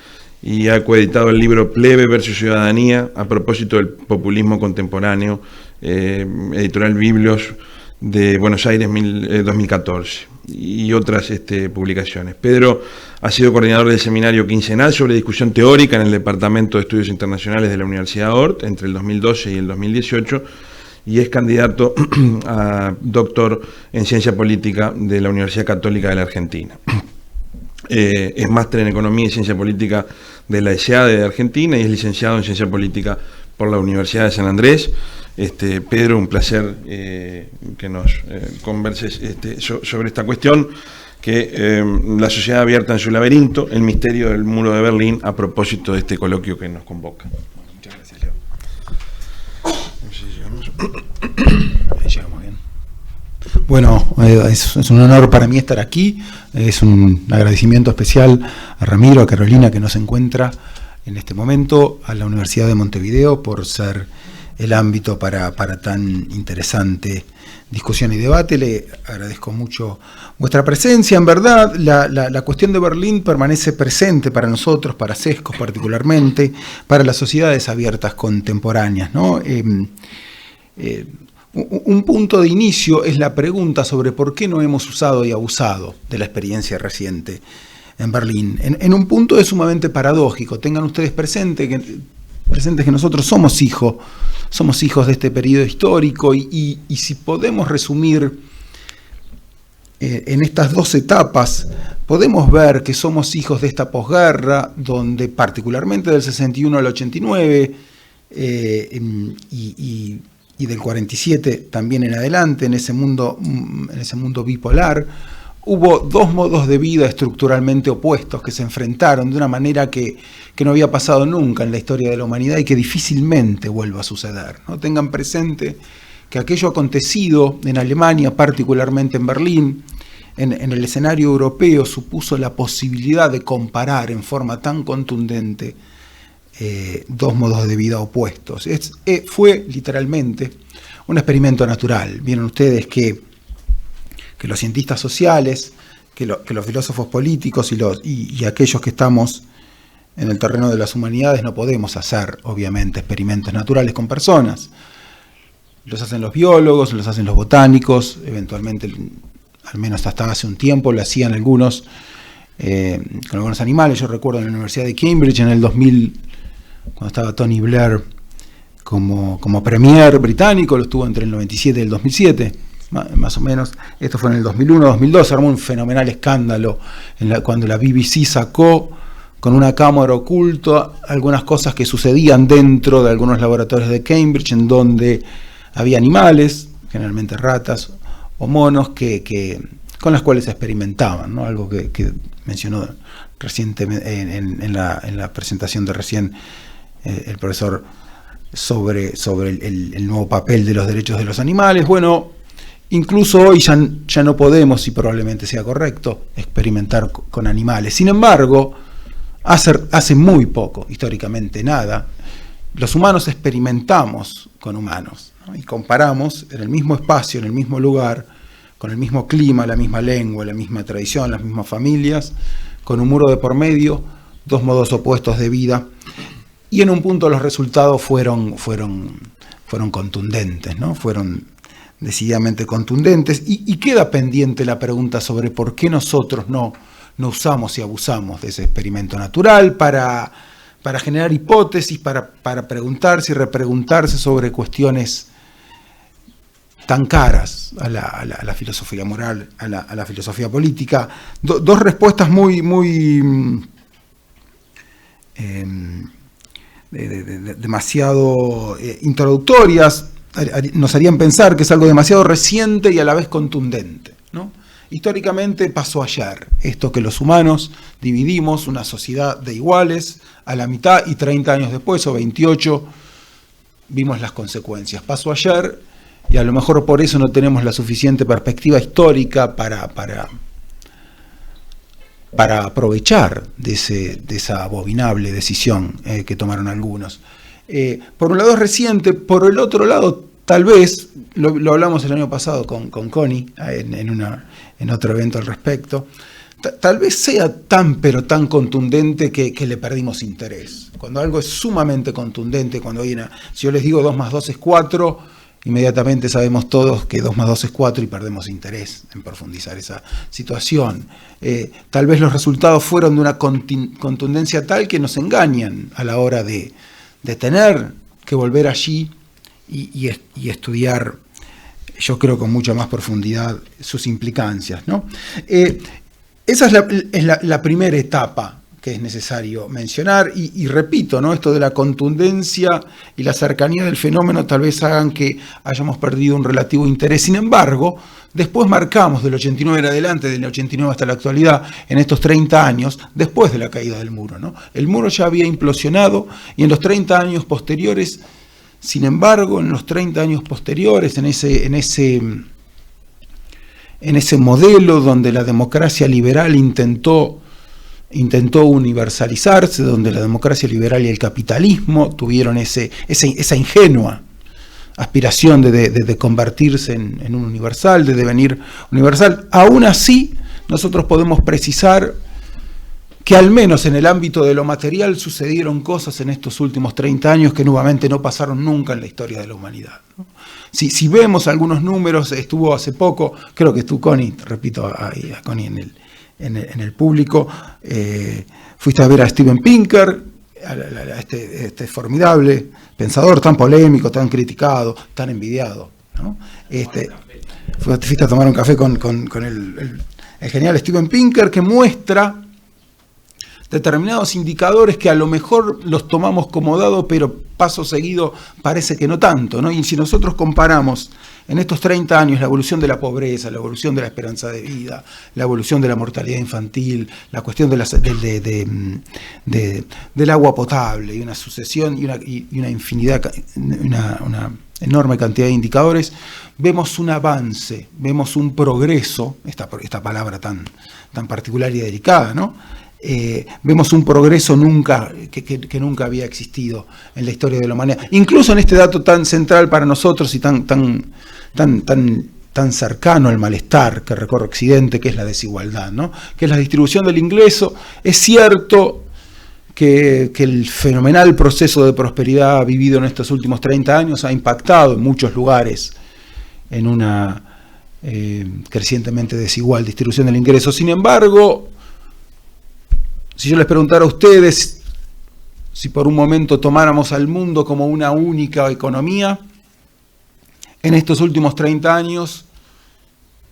y ha coeditado el libro Plebe versus Ciudadanía a propósito del populismo contemporáneo, editorial Biblios de Buenos Aires 2014, y otras publicaciones. Pedro ha sido coordinador del seminario quincenal sobre discusión teórica en el Departamento de Estudios Internacionales de la Universidad de Ort entre el 2012 y el 2018, y es candidato a doctor en Ciencia Política de la Universidad Católica de la Argentina. Es máster en Economía y Ciencia Política de la ESEADE de Argentina y es licenciado en Ciencia Política por la Universidad de San Andrés. Pedro, un placer que nos converses sobre esta cuestión, que la sociedad abierta en su laberinto, el misterio del muro de Berlín, a propósito de este coloquio que nos convoca. Muchas gracias, Leo. No sé si llegamos. Ahí llegamos bien. Bueno, es un honor para mí estar aquí. Es un agradecimiento especial a Ramiro, a Carolina, que nos encuentra en este momento, a la Universidad de Montevideo, por ser el ámbito para tan interesante discusión y debate. Le agradezco mucho vuestra presencia. En verdad, la cuestión de Berlín permanece presente para nosotros, para Sescos particularmente, para las sociedades abiertas contemporáneas, ¿no? Un punto de inicio es la pregunta sobre por qué no hemos usado y abusado de la experiencia reciente en Berlín. En un punto es sumamente paradójico. Tengan ustedes presentes que nosotros somos hijos de este periodo histórico y si podemos resumir en estas dos etapas, podemos ver que somos hijos de esta posguerra, donde particularmente del 61 al 89 y del 47 también en adelante, en ese mundo bipolar, hubo dos modos de vida estructuralmente opuestos que se enfrentaron de una manera que no había pasado nunca en la historia de la humanidad y que difícilmente vuelva a suceder, ¿no? Tengan presente que aquello acontecido en Alemania, particularmente en Berlín, en el escenario europeo, supuso la posibilidad de comparar en forma tan contundente dos modos de vida opuestos. Fue literalmente un experimento natural. Vieron ustedes que los cientistas sociales, que los filósofos políticos y aquellos que estamos en el terreno de las humanidades no podemos hacer, obviamente, experimentos naturales con personas. Los hacen los biólogos, los hacen los botánicos, eventualmente, al menos hasta hace un tiempo, lo hacían algunos con algunos animales. Yo recuerdo en la Universidad de Cambridge en el 2000, cuando estaba Tony Blair como premier británico, lo estuvo entre el 97 y el 2007, más o menos. Esto fue en el 2001-2002, se armó un fenomenal escándalo cuando la BBC sacó con una cámara oculta algunas cosas que sucedían dentro de algunos laboratorios de Cambridge, en donde había animales, generalmente ratas o monos, con las cuales se experimentaban, ¿no? Algo que mencionó recientemente en la presentación de recién el profesor sobre el nuevo papel de los derechos de los animales. Bueno, incluso hoy ya no podemos, y probablemente sea correcto, experimentar con animales. Sin embargo, hace muy poco, históricamente nada, los humanos experimentamos con humanos, ¿no? Y comparamos en el mismo espacio, en el mismo lugar, con el mismo clima, la misma lengua, la misma tradición, las mismas familias, con un muro de por medio, dos modos opuestos de vida, y en un punto los resultados fueron contundentes, ¿no? Fueron decididamente contundentes, y queda pendiente la pregunta sobre por qué nosotros no usamos y abusamos de ese experimento natural para generar hipótesis, para preguntarse y repreguntarse sobre cuestiones tan caras a la filosofía moral, a la filosofía política. Dos respuestas muy demasiado introductorias nos harían pensar que es algo demasiado reciente y a la vez contundente, ¿no? Históricamente pasó ayer, esto que los humanos dividimos una sociedad de iguales a la mitad, y 30 años después, o 28, vimos las consecuencias. Pasó ayer, y a lo mejor por eso no tenemos la suficiente perspectiva histórica para aprovechar de esa abominable decisión que tomaron algunos. Por un lado es reciente, por el otro lado, tal vez, lo hablamos el año pasado con Connie en otro evento al respecto, tal vez sea pero tan contundente que le perdimos interés. Cuando algo es sumamente contundente, si yo les digo 2 más 2 es 4, inmediatamente sabemos todos que 2 más 2 es 4 y perdemos interés en profundizar esa situación. Tal vez los resultados fueron de una contundencia tal que nos engañan a la hora de tener que volver allí y estudiar, yo creo, con mucha más profundidad sus implicancias, ¿no? Esa es la primera etapa que es necesario mencionar, y repito, ¿no? Esto de la contundencia y la cercanía del fenómeno tal vez hagan que hayamos perdido un relativo interés. Sin embargo, después marcamos del 89 en adelante, del 89 hasta la actualidad, en estos 30 años, después de la caída del muro, ¿no? El muro ya había implosionado, y en los 30 años posteriores, sin embargo, en los 30 años posteriores, en ese modelo donde la democracia liberal intentó universalizarse, donde la democracia liberal y el capitalismo tuvieron esa ingenua aspiración de convertirse en un universal, de devenir universal. Aún así, nosotros podemos precisar que al menos en el ámbito de lo material sucedieron cosas en estos últimos 30 años que nuevamente no pasaron nunca en la historia de la humanidad, ¿no? Si vemos algunos números, estuvo hace poco, creo que estuvo Connie, repito, a Connie en el público, fuiste a ver a Steven Pinker, a este formidable pensador, tan polémico, tan criticado, tan envidiado, ¿no? Fuiste a tomar un café con el genial Steven Pinker, que muestra determinados indicadores que a lo mejor los tomamos como dado, pero paso seguido parece que no tanto, ¿no? Y si nosotros comparamos en estos 30 años, la evolución de la pobreza, la evolución de la esperanza de vida, la evolución de la mortalidad infantil, la cuestión de del agua potable y una sucesión y una infinidad, una enorme cantidad de indicadores, vemos un avance, vemos un progreso, esta palabra tan particular y delicada, ¿no? Vemos un progreso que nunca había existido en la historia de la humanidad. Incluso en este dato tan central para nosotros y tan cercano al malestar que recorre Occidente, que es la desigualdad, ¿no? Que es la distribución del ingreso. Es cierto que el fenomenal proceso de prosperidad vivido en estos últimos 30 años ha impactado en muchos lugares en una crecientemente desigual distribución del ingreso. Sin embargo, si yo les preguntara a ustedes si por un momento tomáramos al mundo como una única economía, en estos últimos 30 años,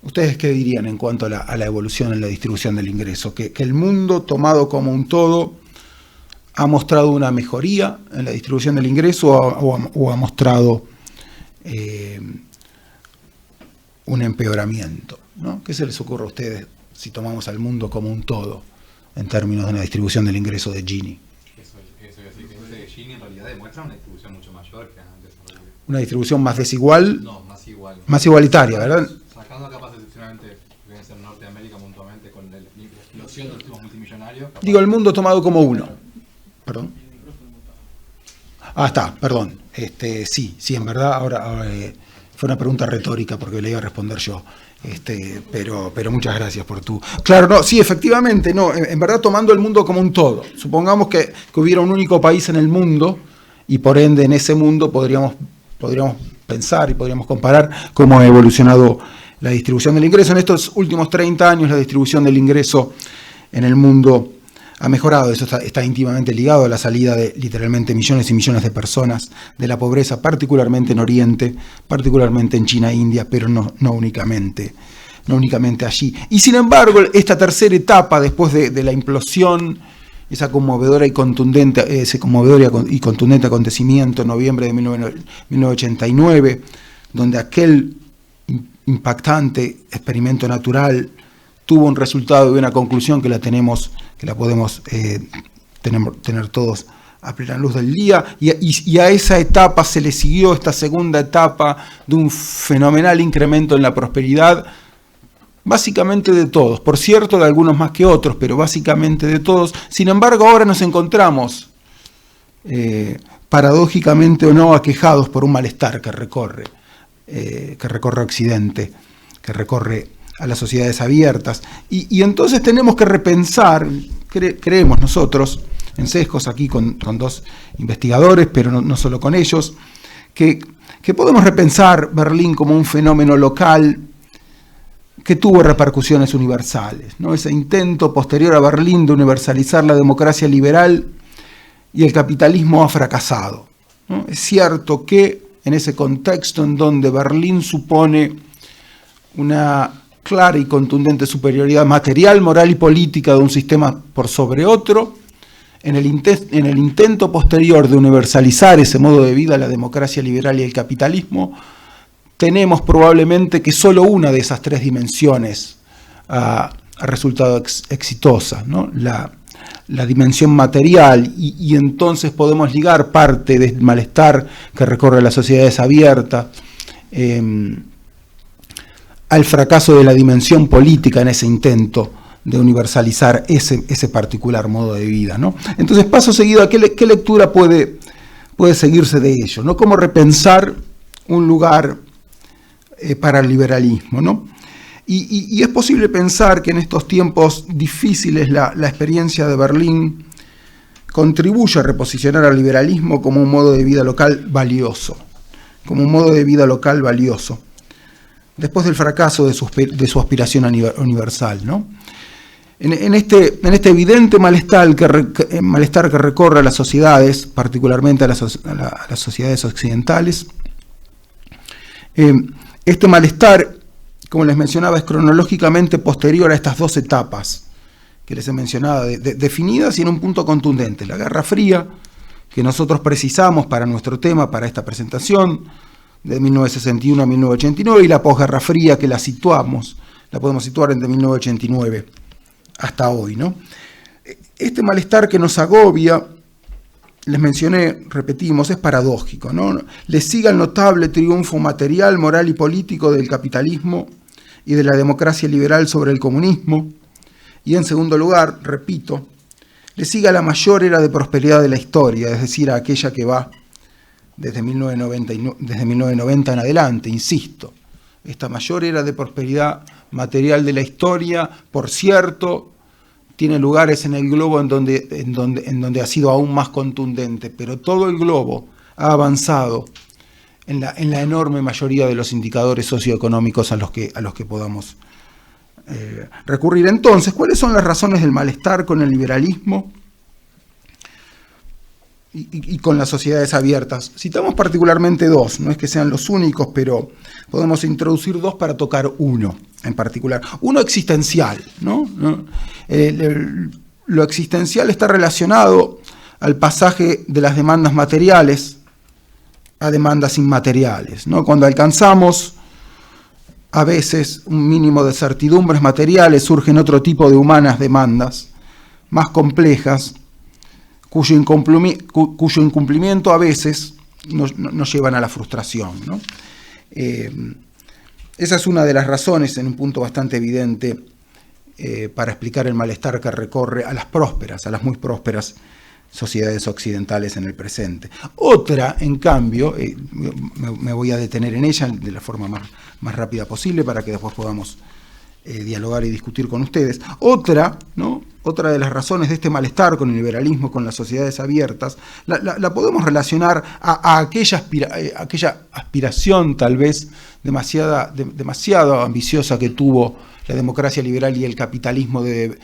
¿ustedes qué dirían en cuanto a la evolución en la distribución del ingreso? ¿Que el mundo tomado como un todo ha mostrado una mejoría en la distribución del ingreso o ha mostrado un empeoramiento, ¿no? ¿Qué se les ocurre a ustedes si tomamos al mundo como un todo en términos de una distribución del ingreso de Gini? Eso es decir, que de Gini en realidad demuestra una distribución mucho mayor que antes. Una distribución más desigual, No, más igual. más igualitaria, ¿verdad? Sacando capaz excepcionalmente, deben ser Norteamérica puntualmente, con la explosión de los últimos multimillonarios. Digo, el mundo tomado como uno. Perdón. Ah, está, perdón. Sí, en verdad, ahora fue una pregunta retórica porque le iba a responder yo. Pero muchas gracias por tu... Claro, no, sí, efectivamente, no, en verdad tomando el mundo como un todo. Supongamos que hubiera un único país en el mundo y por ende en ese mundo podríamos pensar y podríamos comparar cómo ha evolucionado la distribución del ingreso. En estos últimos 30 años la distribución del ingreso en el mundo ha mejorado. Eso está íntimamente ligado a la salida de literalmente millones y millones de personas de la pobreza, particularmente en Oriente, particularmente en China e India, pero no únicamente allí. Y sin embargo, esta tercera etapa, después de la implosión, ese conmovedor y contundente acontecimiento en noviembre de 1989, donde aquel impactante experimento natural tuvo un resultado y una conclusión que la podemos tener todos a plena luz del día, y a esa etapa se le siguió esta segunda etapa de un fenomenal incremento en la prosperidad, básicamente de todos, por cierto de algunos más que otros, pero básicamente de todos. Sin embargo, ahora nos encontramos, paradójicamente o no, aquejados por un malestar que recorre Occidente, que recorre a las sociedades abiertas, y entonces tenemos que repensar, creemos nosotros, en Sescos aquí con dos investigadores, pero no solo con ellos, que podemos repensar Berlín como un fenómeno local que tuvo repercusiones universales, ¿no? Ese intento posterior a Berlín de universalizar la democracia liberal y el capitalismo ha fracasado, ¿no? Es cierto que en ese contexto en donde Berlín supone una clara y contundente superioridad material, moral y política de un sistema por sobre otro, en el intento posterior de universalizar ese modo de vida, la democracia liberal y el capitalismo, tenemos probablemente que solo una de esas tres dimensiones ha resultado exitosa, ¿no? La dimensión material, y entonces podemos ligar parte del malestar que recorre las sociedades abiertas al fracaso de la dimensión política en ese intento de universalizar ese particular modo de vida, ¿no? Entonces, paso seguido, ¿a qué lectura puede seguirse de ello, ¿no? Cómo repensar un lugar para el liberalismo, ¿no? Y es posible pensar que en estos tiempos difíciles la experiencia de Berlín contribuye a reposicionar al liberalismo como un modo de vida local valioso, después del fracaso de su aspiración universal, ¿no? En este evidente malestar que recorre a las sociedades, particularmente a las sociedades occidentales, este malestar, como les mencionaba, es cronológicamente posterior a estas dos etapas que les he mencionado, definidas y en un punto contundente. La Guerra Fría, que nosotros precisamos para nuestro tema, para esta presentación, de 1961 a 1989, y la posguerra fría, que la podemos situar entre 1989 hasta hoy, ¿no? Este malestar que nos agobia, les mencioné, repetimos, es paradójico, ¿no? Le sigue el notable triunfo material, moral y político del capitalismo y de la democracia liberal sobre el comunismo, y en segundo lugar, repito, le sigue a la mayor era de prosperidad de la historia, es decir, a aquella que va desde 1990 en adelante, insisto. Esta mayor era de prosperidad material de la historia, por cierto, tiene lugares en el globo en donde ha sido aún más contundente, pero todo el globo ha avanzado en la enorme mayoría de los indicadores socioeconómicos a los que podamos recurrir. Entonces, ¿cuáles son las razones del malestar con el liberalismo y con las sociedades abiertas? Citamos particularmente dos, no es que sean los únicos, pero podemos introducir dos para tocar uno en particular. Uno existencial, ¿no? Lo existencial está relacionado al pasaje de las demandas materiales a demandas inmateriales, ¿no? Cuando alcanzamos a veces un mínimo de certidumbres materiales, surgen otro tipo de humanas demandas, más complejas, cuyo incumplimiento a veces nos llevan a la frustración, ¿no? Esa es una de las razones, en un punto bastante evidente, para explicar el malestar que recorre a las muy prósperas sociedades occidentales en el presente. Otra, en cambio, me voy a detener en ella de la forma más rápida posible para que después podamos dialogar y discutir con ustedes. Otra de las razones de este malestar con el liberalismo, con las sociedades abiertas, la podemos relacionar a aquella aspiración tal vez demasiado ambiciosa que tuvo la democracia liberal y el capitalismo de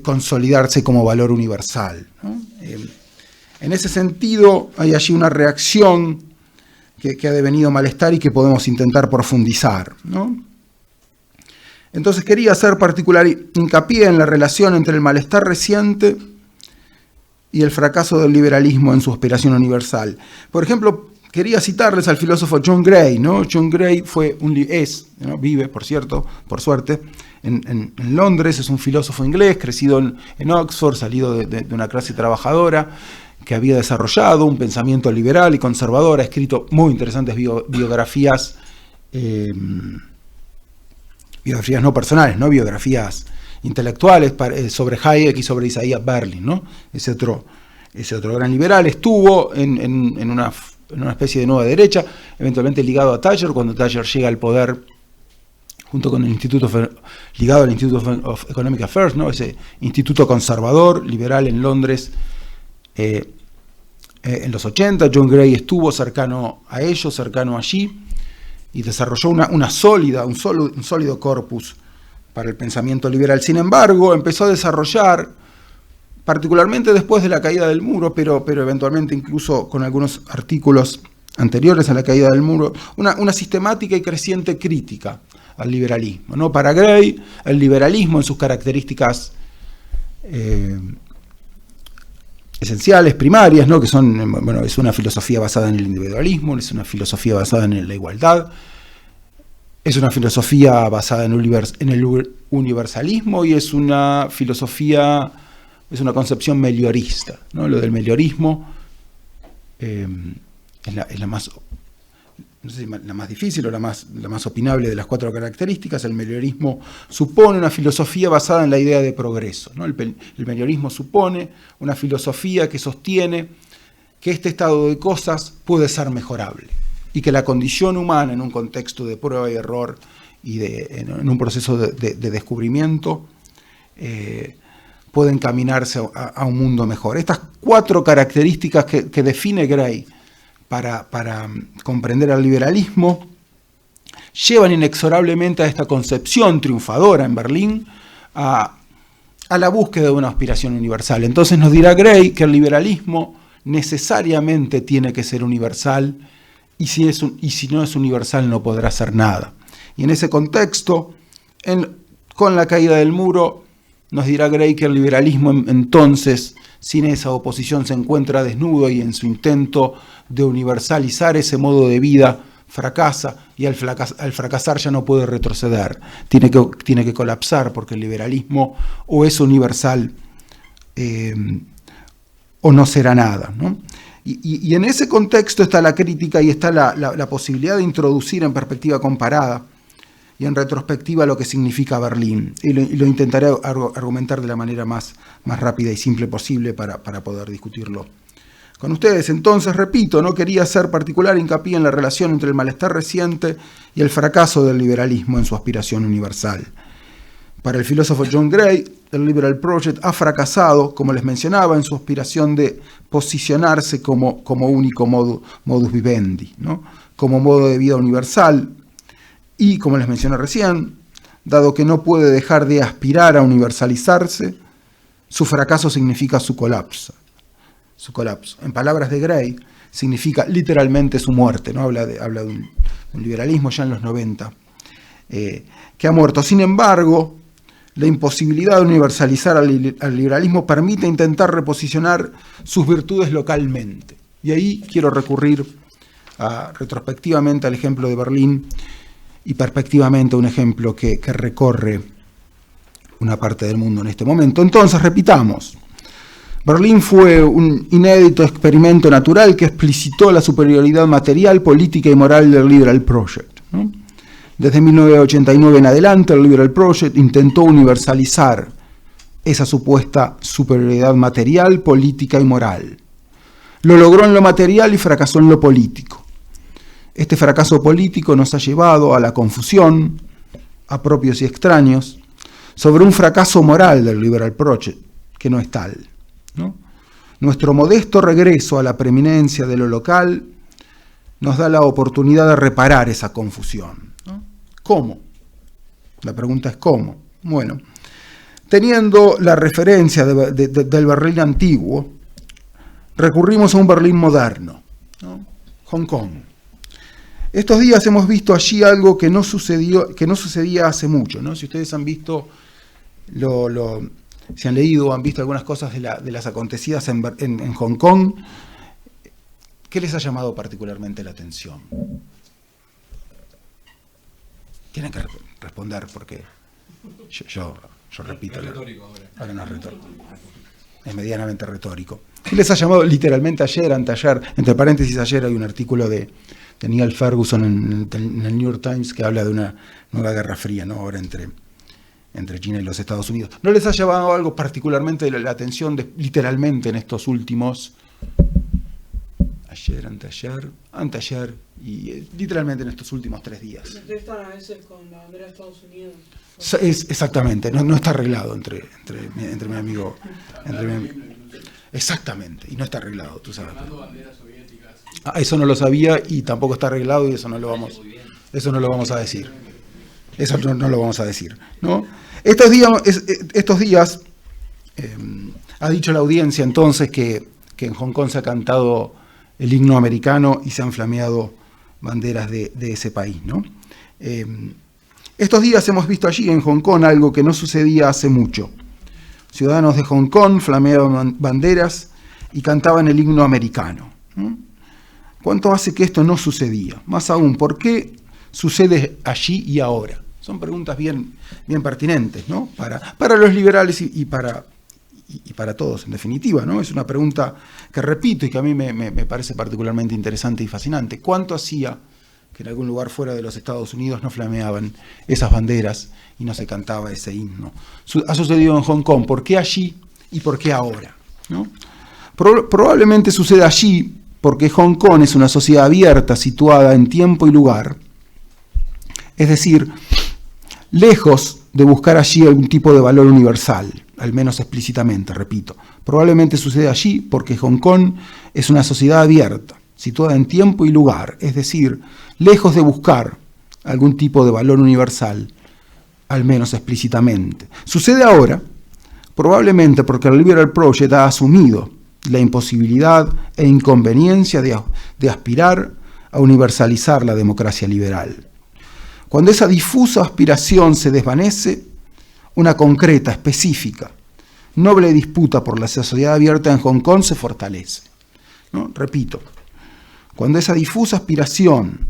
consolidarse como valor universal, ¿no? En ese sentido, hay allí una reacción que ha devenido malestar y que podemos intentar profundizar, ¿no? Entonces quería hacer particular hincapié en la relación entre el malestar reciente y el fracaso del liberalismo en su aspiración universal. Por ejemplo, quería citarles al filósofo John Gray, ¿no? John Gray vive, por cierto, por suerte, en Londres, es un filósofo inglés, crecido en Oxford, salido de una clase trabajadora, que había desarrollado un pensamiento liberal y conservador, ha escrito muy interesantes biografías no personales, ¿no? Biografías intelectuales sobre Hayek y sobre Isaiah Berlin, ¿no? Ese otro gran liberal. Estuvo en una especie de nueva derecha, eventualmente ligado a Thatcher, cuando Thatcher llega al poder junto con el ligado al Institute of Economic Affairs, ¿no? Ese instituto conservador, liberal en Londres, en los 80. John Gray estuvo cercano a ellos, cercano allí, y desarrolló un sólido corpus para el pensamiento liberal. Sin embargo, empezó a desarrollar, particularmente después de la caída del muro, pero eventualmente incluso con algunos artículos anteriores a la caída del muro, una sistemática y creciente crítica al liberalismo, ¿no? Para Gray, el liberalismo en sus características esenciales, primarias, ¿no? Que son, es una filosofía basada en el individualismo, es una filosofía basada en la igualdad, es una filosofía basada en el universalismo y es una concepción meliorista, ¿no? Lo del meliorismo es la más, no sé si la más difícil o la más opinable de las cuatro características. El meliorismo supone una filosofía basada en la idea de progreso, ¿no? El meliorismo supone una filosofía que sostiene que este estado de cosas puede ser mejorable y que la condición humana en un contexto de prueba y error y en un proceso de descubrimiento puede encaminarse a un mundo mejor. Estas cuatro características que define Gray para comprender al liberalismo llevan inexorablemente a esta concepción triunfadora en Berlín a la búsqueda de una aspiración universal. Entonces nos dirá Gray que el liberalismo necesariamente tiene que ser universal y si no es universal no podrá ser nada. Y en ese contexto, con la caída del muro, nos dirá Gray que el liberalismo entonces sin esa oposición se encuentra desnudo y en su intento de universalizar ese modo de vida fracasa y al fracasar ya no puede retroceder, tiene que colapsar porque el liberalismo o es universal o no será nada, ¿no? Y en ese contexto está la crítica y está la posibilidad de introducir en perspectiva comparada y en retrospectiva lo que significa Berlín. Y lo intentaré argumentar de la manera más rápida y simple posible para poder discutirlo con ustedes. Entonces, repito, no quería hacer particular hincapié en la relación entre el malestar reciente y el fracaso del liberalismo en su aspiración universal. Para el filósofo John Gray, el Liberal Project ha fracasado, como les mencionaba, en su aspiración de posicionarse como único modus vivendi, ¿no? Como modo de vida universal. Y, como les mencioné recién, dado que no puede dejar de aspirar a universalizarse, su fracaso significa su colapso. En palabras de Gray, significa literalmente su muerte, ¿no? Habla de un liberalismo ya en los 90, que ha muerto. Sin embargo, la imposibilidad de universalizar al liberalismo permite intentar reposicionar sus virtudes localmente. Y ahí quiero recurrir retrospectivamente al ejemplo de Berlín y perspectivamente a un ejemplo que recorre una parte del mundo en este momento. Entonces, repitamos. Berlín fue un inédito experimento natural que explicitó la superioridad material, política y moral del Liberal Project, ¿no? Desde 1989 en adelante, el Liberal Project intentó universalizar esa supuesta superioridad material, política y moral. Lo logró en lo material y fracasó en lo político. Este fracaso político nos ha llevado a la confusión, a propios y extraños, sobre un fracaso moral del Liberal Project, que no es tal, ¿no? Nuestro modesto regreso a la preeminencia de lo local nos da la oportunidad de reparar esa confusión, ¿no? ¿Cómo? La pregunta es ¿cómo? Bueno, teniendo la referencia del Berlín antiguo, recurrimos a un Berlín moderno, ¿no? Hong Kong. Estos días hemos visto allí algo que no sucedía hace mucho, ¿no? Si ustedes han visto si han leído o han visto algunas cosas de las acontecidas en Hong Kong, ¿qué les ha llamado particularmente la atención? Tienen que responder porque yo repito. Es retórico ahora no es retórico. Es medianamente retórico. ¿Qué les ha llamado literalmente ayer, anteayer? Entre paréntesis, ayer hay un artículo de Neil Ferguson en el New York Times que habla de una nueva guerra fría, ¿no? Ahora entre China y los Estados Unidos. ¿No les ha llamado algo particularmente la atención literalmente en estos últimos ayer, anteayer y literalmente en estos últimos 3 días? Están a veces con la bandera de Estados Unidos. Exactamente, no está arreglado entre mi amigo. Exactamente, y no está arreglado, tú sabes. Eso no lo sabía y tampoco está arreglado y eso no lo vamos a decir. Eso no lo vamos a decir, ¿no? Estos días ha dicho la audiencia entonces que en Hong Kong se ha cantado el himno americano y se han flameado banderas de ese país, ¿no? Estos días hemos visto allí en Hong Kong algo que no sucedía hace mucho. Ciudadanos de Hong Kong flameaban banderas y cantaban el himno americano, ¿no? ¿Cuánto hace que esto no sucedía? Más aún, ¿por qué sucede allí y ahora? Son preguntas bien pertinentes, ¿no? Para los liberales y para todos, en definitiva, ¿no? Es una pregunta que repito y que a mí me parece particularmente interesante y fascinante. ¿Cuánto hacía que en algún lugar fuera de los Estados Unidos no flameaban esas banderas y no se cantaba ese himno? Ha sucedido en Hong Kong. ¿Por qué allí y por qué ahora? ¿No? Probablemente suceda allí porque Hong Kong es una sociedad abierta, situada en tiempo y lugar. Es decir, lejos de buscar allí algún tipo de valor universal, al menos explícitamente, repito. Probablemente sucede allí porque Hong Kong es una sociedad abierta, situada en tiempo y lugar, es decir, lejos de buscar algún tipo de valor universal, al menos explícitamente. Sucede ahora, probablemente porque el Liberal Project ha asumido la imposibilidad e inconveniencia de aspirar a universalizar la democracia liberal. Cuando esa difusa aspiración se desvanece, una concreta, específica noble disputa por la sociedad abierta en Hong Kong se fortalece, ¿no? Repito, cuando esa difusa aspiración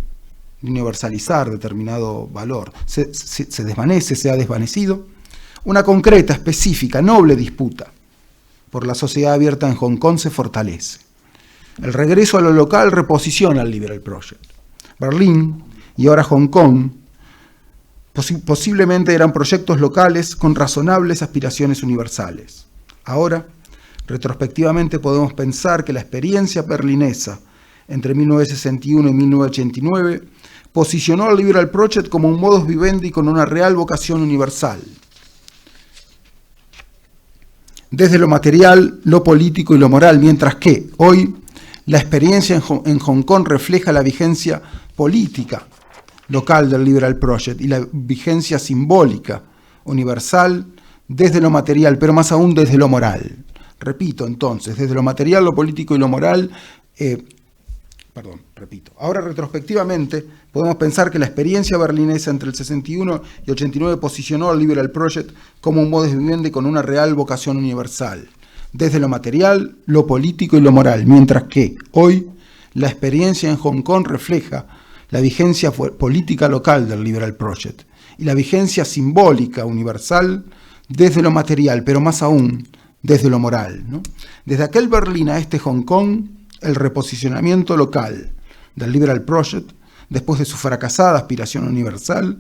de universalizar determinado valor se desvanece, se ha desvanecido, una concreta, específica, noble disputa por la sociedad abierta en Hong Kong se fortalece. El regreso a lo local reposiciona el Liberal Project. Berlín y ahora Hong Kong posiblemente eran proyectos locales con razonables aspiraciones universales. Ahora, retrospectivamente, podemos pensar que la experiencia berlinesa entre 1961 y 1989 posicionó al Liberal Project como un modus vivendi con una real vocación universal. Desde lo material, lo político y lo moral, mientras que hoy la experiencia en Hong Kong refleja la vigencia política local del Liberal Project y la vigencia simbólica universal desde lo material, pero más aún desde lo moral. Repito, entonces, desde lo material, lo político y lo moral, ahora retrospectivamente podemos pensar que la experiencia berlinesa entre el 61 y 89 posicionó al Liberal Project como un modus vivendi con una real vocación universal, desde lo material, lo político y lo moral, mientras que hoy la experiencia en Hong Kong refleja la vigencia política local del Liberal Project y la vigencia simbólica universal desde lo material, pero más aún desde lo moral, ¿no? Desde aquel Berlín a este Hong Kong, el reposicionamiento local del Liberal Project, después de su fracasada aspiración universal,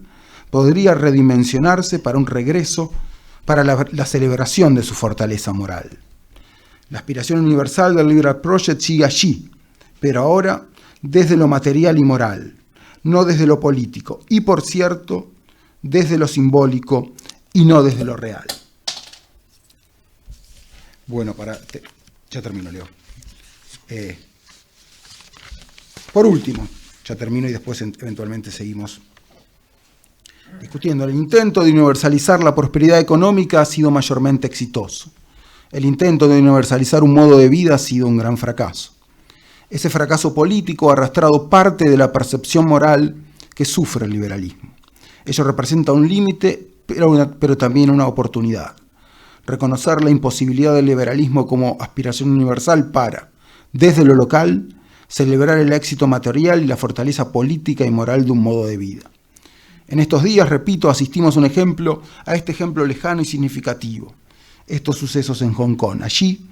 podría redimensionarse para un regreso, para la celebración de su fortaleza moral. La aspiración universal del Liberal Project sigue allí, pero ahora desde lo material y moral, no desde lo político, y por cierto, desde lo simbólico y no desde lo real. Bueno, ya termino, Leo. Por último, ya termino y después eventualmente seguimos discutiendo. El intento de universalizar la prosperidad económica ha sido mayormente exitoso. El intento de universalizar un modo de vida ha sido un gran fracaso. Ese fracaso político ha arrastrado parte de la percepción moral que sufre el liberalismo. Ello representa un límite, pero también una oportunidad. Reconocer la imposibilidad del liberalismo como aspiración universal para, desde lo local, celebrar el éxito material y la fortaleza política y moral de un modo de vida. En estos días, repito, asistimos a este ejemplo lejano y significativo. Estos sucesos en Hong Kong. Allí,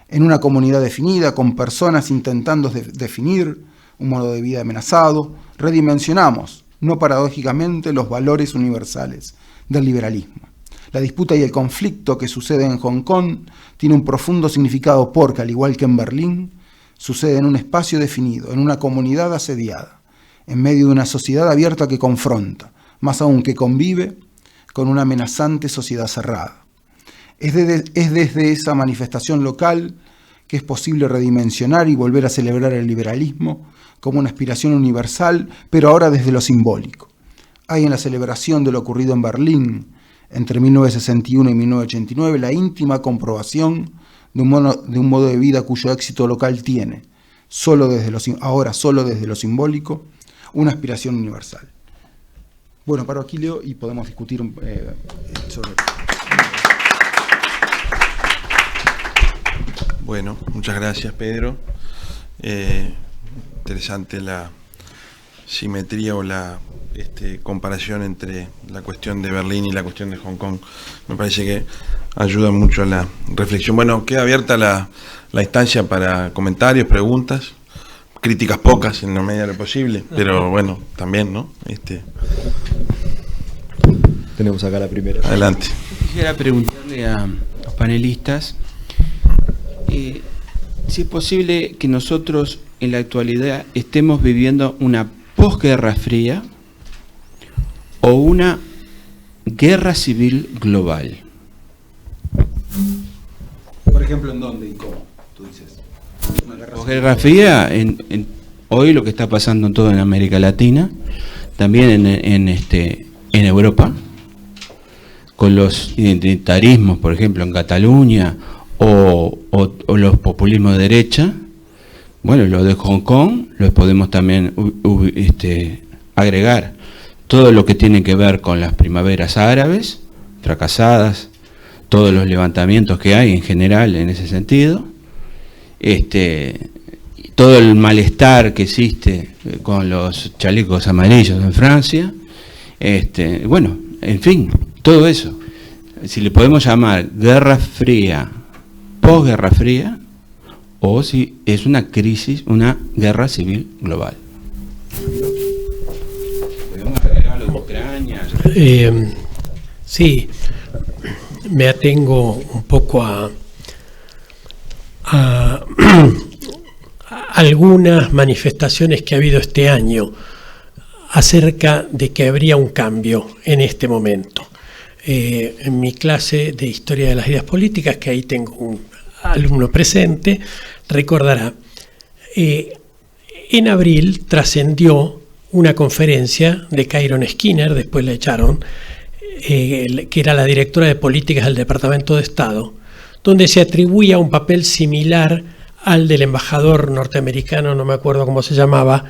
en una comunidad definida, con personas intentando definir un modo de vida amenazado, redimensionamos, no paradójicamente, los valores universales del liberalismo. La disputa y el conflicto que sucede en Hong Kong tiene un profundo significado porque, al igual que en Berlín, sucede en un espacio definido, en una comunidad asediada, en medio de una sociedad abierta que confronta, más aún que convive con una amenazante sociedad cerrada. Es desde esa manifestación local que es posible redimensionar y volver a celebrar el liberalismo como una aspiración universal, pero ahora desde lo simbólico. Hay en la celebración de lo ocurrido en Berlín entre 1961 y 1989 la íntima comprobación de un modo de vida cuyo éxito local tiene, ahora solo desde lo simbólico, una aspiración universal. Bueno, paro aquí, Leo, y podemos discutir sobre... Bueno, muchas gracias, Pedro. Interesante la simetría o la comparación entre la cuestión de Berlín y la cuestión de Hong Kong. Me parece que ayuda mucho a la reflexión. Bueno, queda abierta la instancia para comentarios, preguntas, críticas pocas en la medida de lo posible, pero bueno, también, ¿no? Tenemos acá la primera. Adelante. Quisiera preguntarle a los panelistas si es posible que nosotros en la actualidad estemos viviendo una posguerra fría o una guerra civil global. Por ejemplo, ¿en dónde y cómo? Tú dices. Posguerra fría, hoy lo que está pasando en toda América Latina, también en Europa, con los identitarismos, por ejemplo, en Cataluña, o los populismos de derecha. Bueno, lo de Hong Kong los podemos también agregar. Todo lo que tiene que ver con las primaveras árabes, fracasadas, todos los levantamientos que hay en general en ese sentido, todo el malestar que existe con los chalecos amarillos en Francia, bueno, en fin, todo eso. Si le podemos llamar Guerra Fría, posguerra fría, o si es una crisis, una guerra civil global. ¿Podemos agregar lo de Ucrania? Sí, me atengo un poco a algunas manifestaciones que ha habido este año acerca de que habría un cambio en este momento. En mi clase de Historia de las Ideas Políticas, que ahí tengo un alumno presente, recordará, en abril trascendió una conferencia de Kairon Skinner, después la echaron, que era la directora de políticas del Departamento de Estado, donde se atribuía un papel similar al del embajador norteamericano, no me acuerdo cómo se llamaba,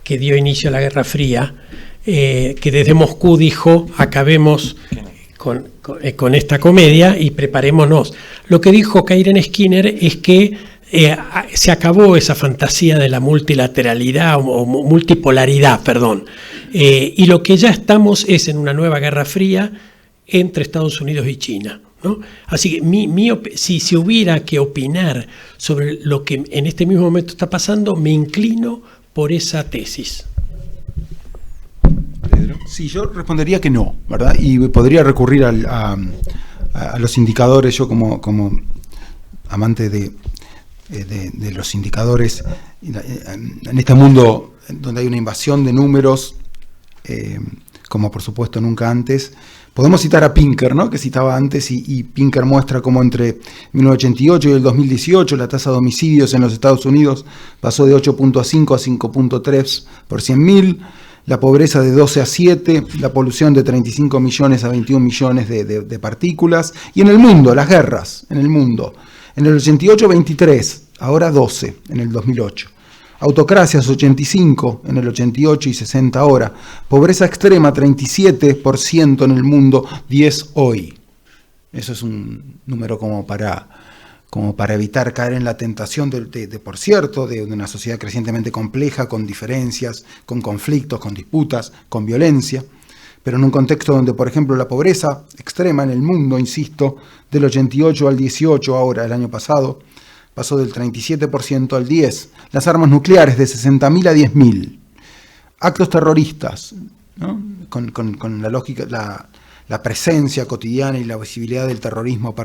que dio inicio a la Guerra Fría, que desde Moscú dijo: acabemos con esta comedia y preparémonos. Lo que dijo Kairon Skinner es que se acabó esa fantasía de la multilateralidad o multipolaridad, perdón, y lo que ya estamos es en una nueva Guerra Fría entre Estados Unidos y China, ¿no? Así que si hubiera que opinar sobre lo que en este mismo momento está pasando, me inclino por esa tesis. Pedro. Sí, yo respondería que no, ¿verdad? Y podría recurrir a los indicadores. Yo como amante de los indicadores, en este mundo donde hay una invasión de números, como por supuesto nunca antes, podemos citar a Pinker, ¿no?, que citaba antes, y Pinker muestra cómo entre 1988 y el 2018 la tasa de homicidios en los Estados Unidos pasó de 8.5 a 5.3 por 100.000, la pobreza de 12 a 7, la polución de 35 millones a 21 millones de partículas, y en el mundo, las guerras, en el mundo. En el 88, 23, ahora 12, en el 2008. Autocracias, 85 en el 88 y 60 ahora. Pobreza extrema, 37% en el mundo, 10 hoy. Eso es un número como para evitar caer en la tentación por cierto, de una sociedad crecientemente compleja, con diferencias, con conflictos, con disputas, con violencia, pero en un contexto donde, por ejemplo, la pobreza extrema en el mundo, insisto, del 88 al 18 ahora, el año pasado, pasó del 37% al 10%, las armas nucleares de 60.000 a 10.000, actos terroristas, ¿no?, con la lógica, la presencia cotidiana y la visibilidad del terrorismo,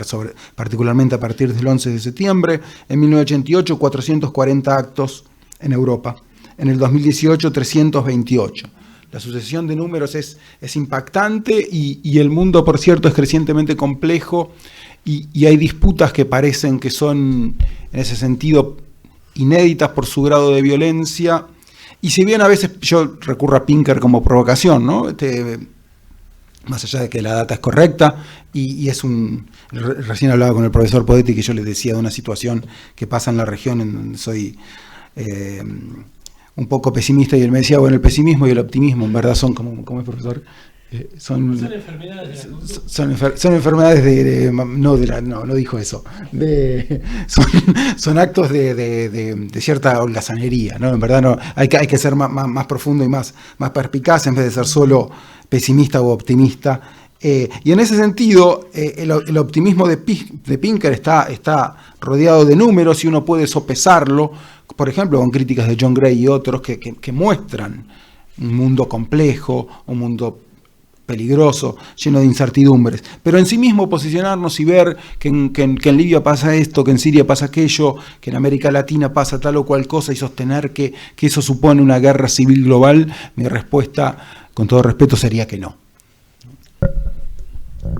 particularmente a partir del 11 de septiembre, en 1988 440 actos en Europa, en el 2018 328. La sucesión de números es impactante y el mundo, por cierto, es crecientemente complejo y hay disputas que parecen que son, en ese sentido, inéditas por su grado de violencia. Y si bien a veces yo recurro a Pinker como provocación, ¿no?, más allá de que la data es correcta, y es recién hablaba con el profesor Podetti, que yo les decía de una situación que pasa en la región en donde soy un poco pesimista, y él me decía, bueno, el pesimismo y el optimismo en verdad son, ¿cómo es, profesor? Son enfermedades de la son enfermedades no dijo eso, son actos de cierta holgazanería, ¿no? En verdad no, hay que ser más profundo y más perspicaz en vez de ser solo pesimista o optimista. Y en ese sentido, el optimismo de Pinker está rodeado de números y uno puede sopesarlo, por ejemplo, con críticas de John Gray y otros que muestran un mundo complejo, un mundo peligroso, lleno de incertidumbres. Pero en sí mismo posicionarnos y ver que en Libia pasa esto, que en Siria pasa aquello, que en América Latina pasa tal o cual cosa, y sostener que eso supone una guerra civil global, mi respuesta, con todo respeto, sería que no.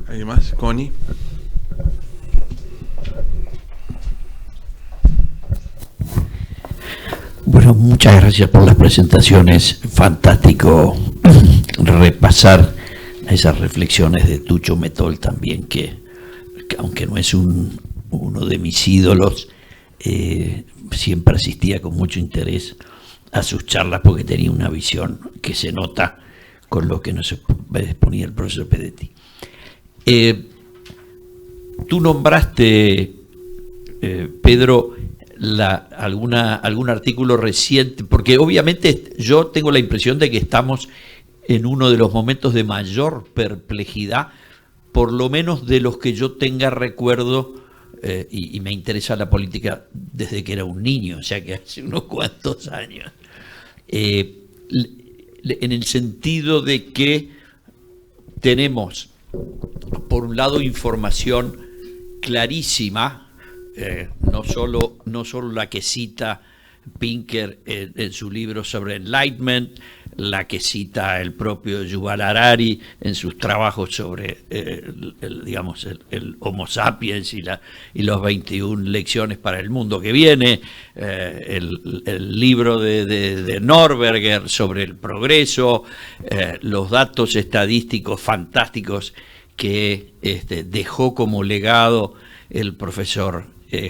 ¿Alguien más? Connie. Bueno, muchas gracias por las presentaciones. Fantástico repasar esas reflexiones de Tucho Metol también, que aunque no es uno de mis ídolos, siempre asistía con mucho interés a sus charlas porque tenía una visión que se nota con lo que nos exponía el profesor Pedetti. Tú nombraste, Pedro, algún artículo reciente, porque obviamente yo tengo la impresión de que estamos en uno de los momentos de mayor perplejidad, por lo menos de los que yo tenga recuerdo, y me interesa la política desde que era un niño, o sea que hace unos cuantos años, en el sentido de que tenemos, por un lado, información clarísima, no solo la que cita Pinker en su libro sobre Enlightenment, la que cita el propio Yuval Harari en sus trabajos sobre el Homo sapiens y los 21 lecciones para el mundo que viene, el libro de Norberger sobre el progreso, los datos estadísticos fantásticos que dejó como legado el profesor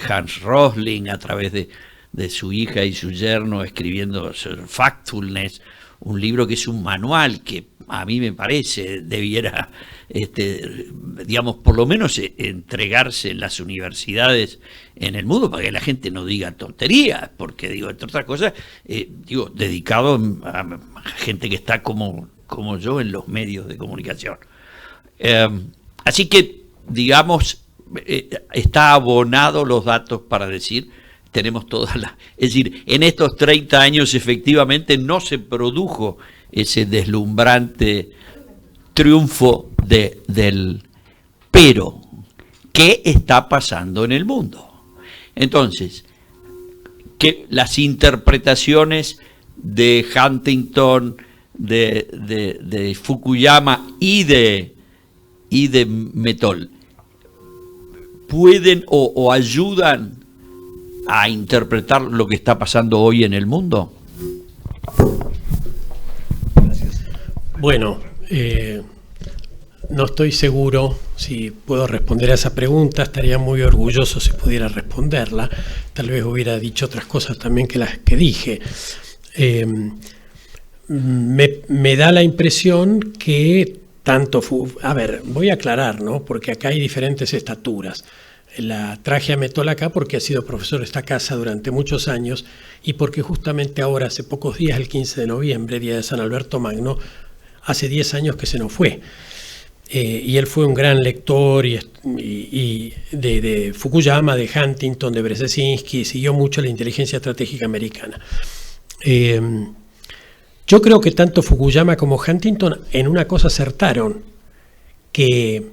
Hans Rosling a través de su hija y su yerno escribiendo Factfulness, un libro que es un manual que a mí me parece debiera, por lo menos entregarse en las universidades en el mundo para que la gente no diga tonterías, porque entre otras cosas, dedicado a gente que está como yo en los medios de comunicación. Así que, está abonado los datos para decir, tenemos todas las... Es decir, en estos 30 años efectivamente no se produjo ese deslumbrante triunfo del... Pero, ¿qué está pasando en el mundo? Entonces, que las interpretaciones de Huntington, de Fukuyama y de Metol pueden o ayudan a interpretar lo que está pasando hoy en el mundo? Bueno, no estoy seguro si puedo responder a esa pregunta. Estaría muy orgulloso si pudiera responderla. Tal vez hubiera dicho otras cosas también que las que dije. Me da la impresión que a ver, voy a aclarar, ¿no? Porque acá hay diferentes estaturas. La traje a Metol acá porque ha sido profesor de esta casa durante muchos años y porque justamente ahora, hace pocos días, el 15 de noviembre, día de San Alberto Magno, hace 10 años que se nos fue. Y él fue un gran lector y de Fukuyama, de Huntington, de Brzezinski, siguió mucho la inteligencia estratégica americana. Yo creo que tanto Fukuyama como Huntington en una cosa acertaron, que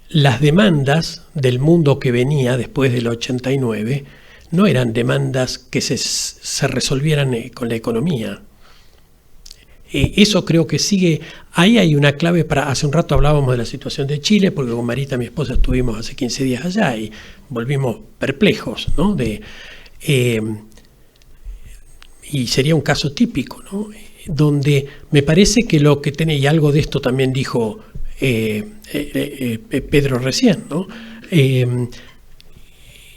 las demandas del mundo que venía después del 89 no eran demandas que se resolvieran con la economía. Eso creo que sigue. Ahí hay una clave para... Hace un rato hablábamos de la situación de Chile, porque con Marita, mi esposa, estuvimos hace 15 días allá y volvimos perplejos, ¿no? Y sería un caso típico, ¿no? Donde me parece que lo que tiene, y algo de esto también dijo Pedro recién, ¿no?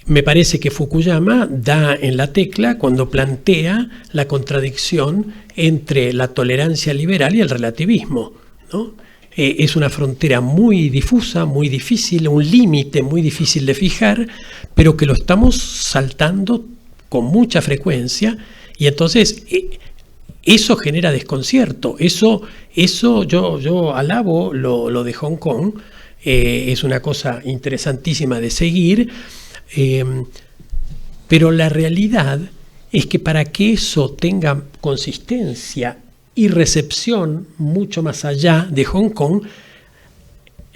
Me parece que Fukuyama da en la tecla cuando plantea la contradicción entre la tolerancia liberal y el relativismo, ¿no? Es una frontera muy difusa, muy difícil, un límite muy difícil de fijar, pero que lo estamos saltando con mucha frecuencia. Y entonces eso genera desconcierto. Eso yo alabo lo de Hong Kong. Es una cosa interesantísima de seguir. Pero la realidad es que para que eso tenga consistencia y recepción mucho más allá de Hong Kong,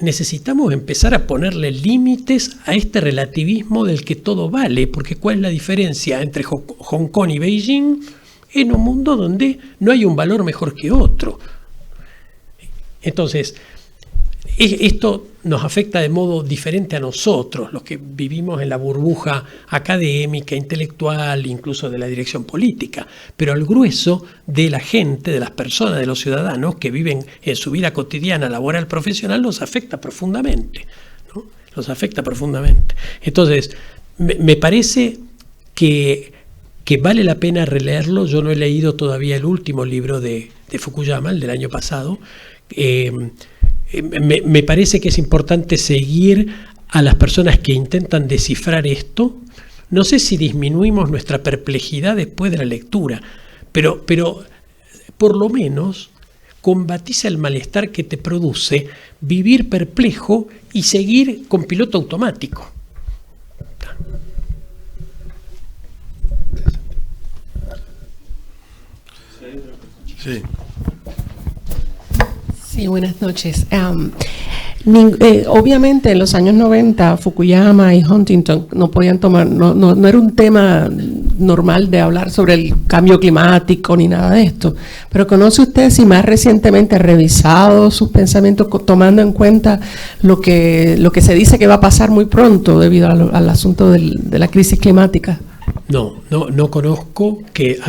necesitamos empezar a ponerle límites a este relativismo del que todo vale, porque ¿cuál es la diferencia entre Hong Kong y Beijing? En un mundo donde no hay un valor mejor que otro. Entonces, esto nos afecta de modo diferente a nosotros, los que vivimos en la burbuja académica, intelectual, incluso de la dirección política, pero al grueso de la gente, de las personas, de los ciudadanos que viven en su vida cotidiana, laboral, profesional, los afecta profundamente, ¿no? Los afecta profundamente. Entonces, me parece que vale la pena releerlo. Yo no he leído todavía el último libro de Fukuyama, el del año pasado. Me parece que es importante seguir a las personas que intentan descifrar esto. No sé si disminuimos nuestra perplejidad después de la lectura, pero por lo menos combatiza el malestar que te produce vivir perplejo y seguir con piloto automático. Sí. Sí, buenas noches. Obviamente en los años 90 Fukuyama y Huntington no podían tomar, no era un tema normal de hablar sobre el cambio climático ni nada de esto, pero ¿conoce usted si más recientemente ha revisado sus pensamientos tomando en cuenta lo que se dice que va a pasar muy pronto debido al asunto de la crisis climática? No conozco que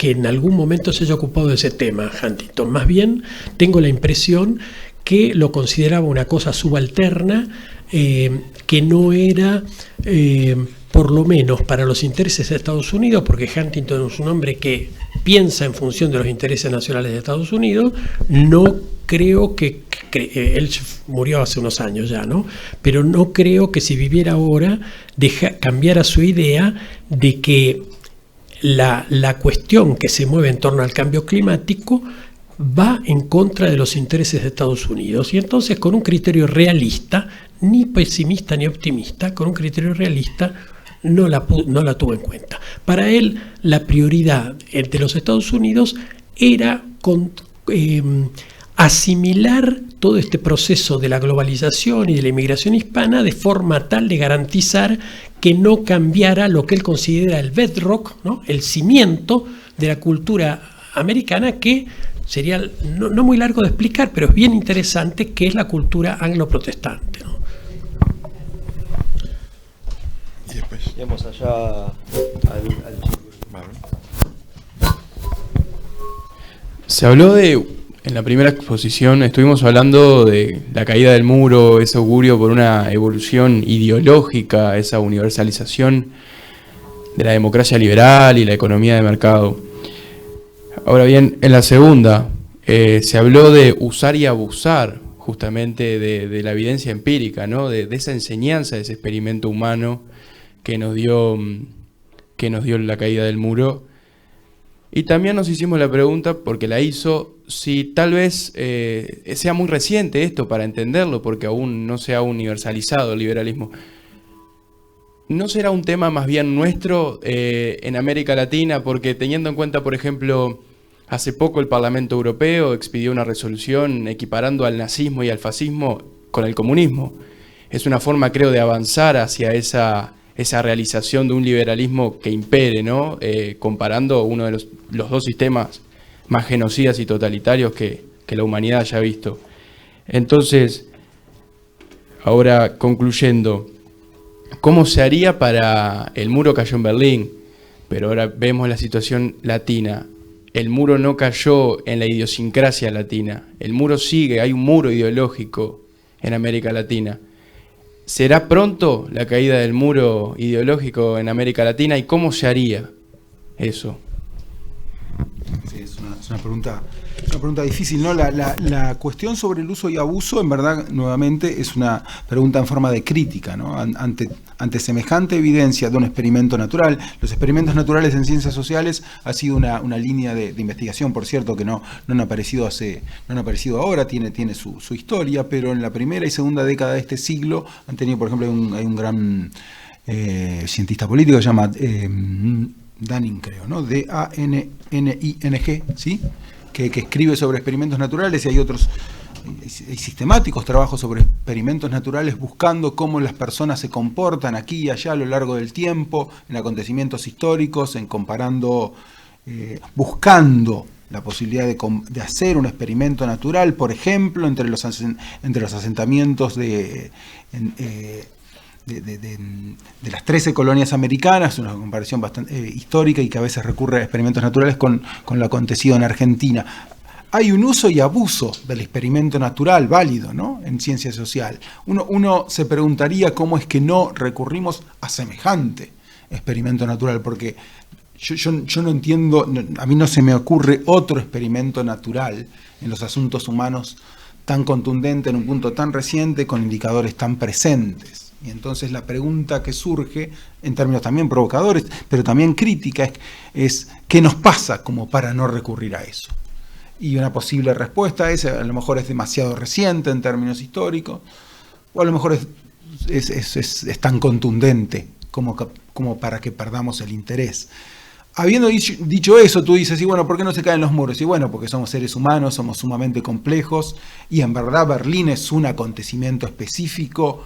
en algún momento se haya ocupado de ese tema, Huntington. Más bien tengo la impresión que lo consideraba una cosa subalterna, que no era, por lo menos para los intereses de Estados Unidos, porque Huntington es un hombre que piensa en función de los intereses nacionales de Estados Unidos. No creo que él murió hace unos años ya, ¿no? Pero no creo que si viviera ahora cambiara su idea de que la cuestión que se mueve en torno al cambio climático va en contra de los intereses de Estados Unidos. Y entonces, con un criterio realista, ni pesimista ni optimista, con un criterio realista, no la tuvo en cuenta. Para él, la prioridad de los Estados Unidos era asimilar todo este proceso de la globalización y de la inmigración hispana de forma tal de garantizar que no cambiara lo que él considera el bedrock, ¿no? El cimiento de la cultura americana, que sería no muy largo de explicar, pero es bien interesante, que es la cultura anglo-protestante, ¿no? Y después. Vamos allá al chico. Se habló en la primera exposición, estuvimos hablando de la caída del muro, ese augurio por una evolución ideológica, esa universalización de la democracia liberal y la economía de mercado. Ahora bien, en la segunda, se habló de usar y abusar justamente de la evidencia empírica, ¿no? De esa enseñanza, de ese experimento humano que nos dio la caída del muro. Y también nos hicimos la pregunta, porque la hizo, si tal vez sea muy reciente esto para entenderlo, porque aún no se ha universalizado el liberalismo. ¿No será un tema más bien nuestro en América Latina? Porque teniendo en cuenta, por ejemplo, hace poco el Parlamento Europeo expidió una resolución equiparando al nazismo y al fascismo con el comunismo. Es una forma, creo, de avanzar hacia esa realización de un liberalismo que impere, ¿no? Comparando uno de los dos sistemas más genocidas y totalitarios que la humanidad haya visto. Entonces, ahora concluyendo, ¿cómo se haría para... El muro cayó en Berlín, pero ahora vemos la situación latina. El muro no cayó en la idiosincrasia latina. El muro sigue, hay un muro ideológico en América Latina. ¿Será pronto la caída del muro ideológico en América Latina? ¿Y cómo se haría eso? Sí, es una pregunta difícil, ¿no? La cuestión sobre el uso y abuso, en verdad, nuevamente, es una pregunta en forma de crítica, ¿no? Ante semejante evidencia de un experimento natural. Los experimentos naturales en ciencias sociales ha sido una línea de investigación, por cierto, que no han aparecido ahora, tiene su historia, pero en la primera y segunda década de este siglo han tenido, por ejemplo, hay un gran cientista político que se llama Dunning, creo, ¿no? D-A-N-N-I-N-G, ¿sí? Que escribe sobre experimentos naturales, y hay otros sistemáticos trabajos sobre experimentos naturales buscando cómo las personas se comportan aquí y allá a lo largo del tiempo, en acontecimientos históricos, buscando la posibilidad de hacer un experimento natural, por ejemplo, entre los asentamientos de las 13 colonias americanas, una comparación bastante histórica y que a veces recurre a experimentos naturales con lo acontecido en Argentina. Hay un uso y abuso del experimento natural válido, ¿no? En ciencia social. Uno se preguntaría cómo es que no recurrimos a semejante experimento natural, porque yo no entiendo, a mí no se me ocurre otro experimento natural en los asuntos humanos tan contundente, en un punto tan reciente, con indicadores tan presentes. Y entonces la pregunta que surge, en términos también provocadores, pero también crítica, es ¿qué nos pasa como para no recurrir a eso? Y una posible respuesta es, a lo mejor es demasiado reciente en términos históricos, o a lo mejor es tan contundente como para que perdamos el interés. Habiendo dicho eso, tú dices, y bueno, ¿por qué no se caen los muros? Y bueno, porque somos seres humanos, somos sumamente complejos, y en verdad Berlín es un acontecimiento específico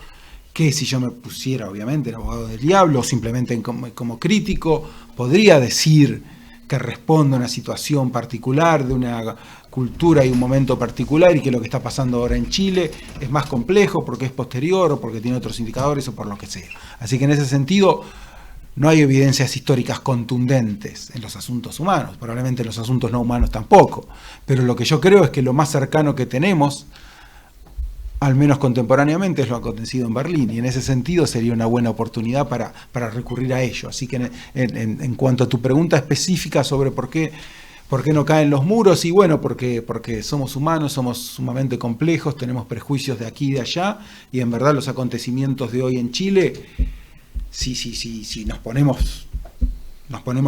que si yo me pusiera, obviamente, el abogado del diablo, o simplemente como crítico, podría decir que responde a una situación particular, de una cultura y un momento particular, y que lo que está pasando ahora en Chile es más complejo porque es posterior, o porque tiene otros indicadores, o por lo que sea. Así que en ese sentido, no hay evidencias históricas contundentes en los asuntos humanos, probablemente en los asuntos no humanos tampoco, pero lo que yo creo es que lo más cercano que tenemos, al menos contemporáneamente, es lo acontecido en Berlín, y en ese sentido sería una buena oportunidad para recurrir a ello. Así que en cuanto a tu pregunta específica sobre por qué no caen los muros, y bueno, porque somos humanos, somos sumamente complejos, tenemos prejuicios de aquí y de allá, y en verdad los acontecimientos de hoy en Chile, si nos ponemos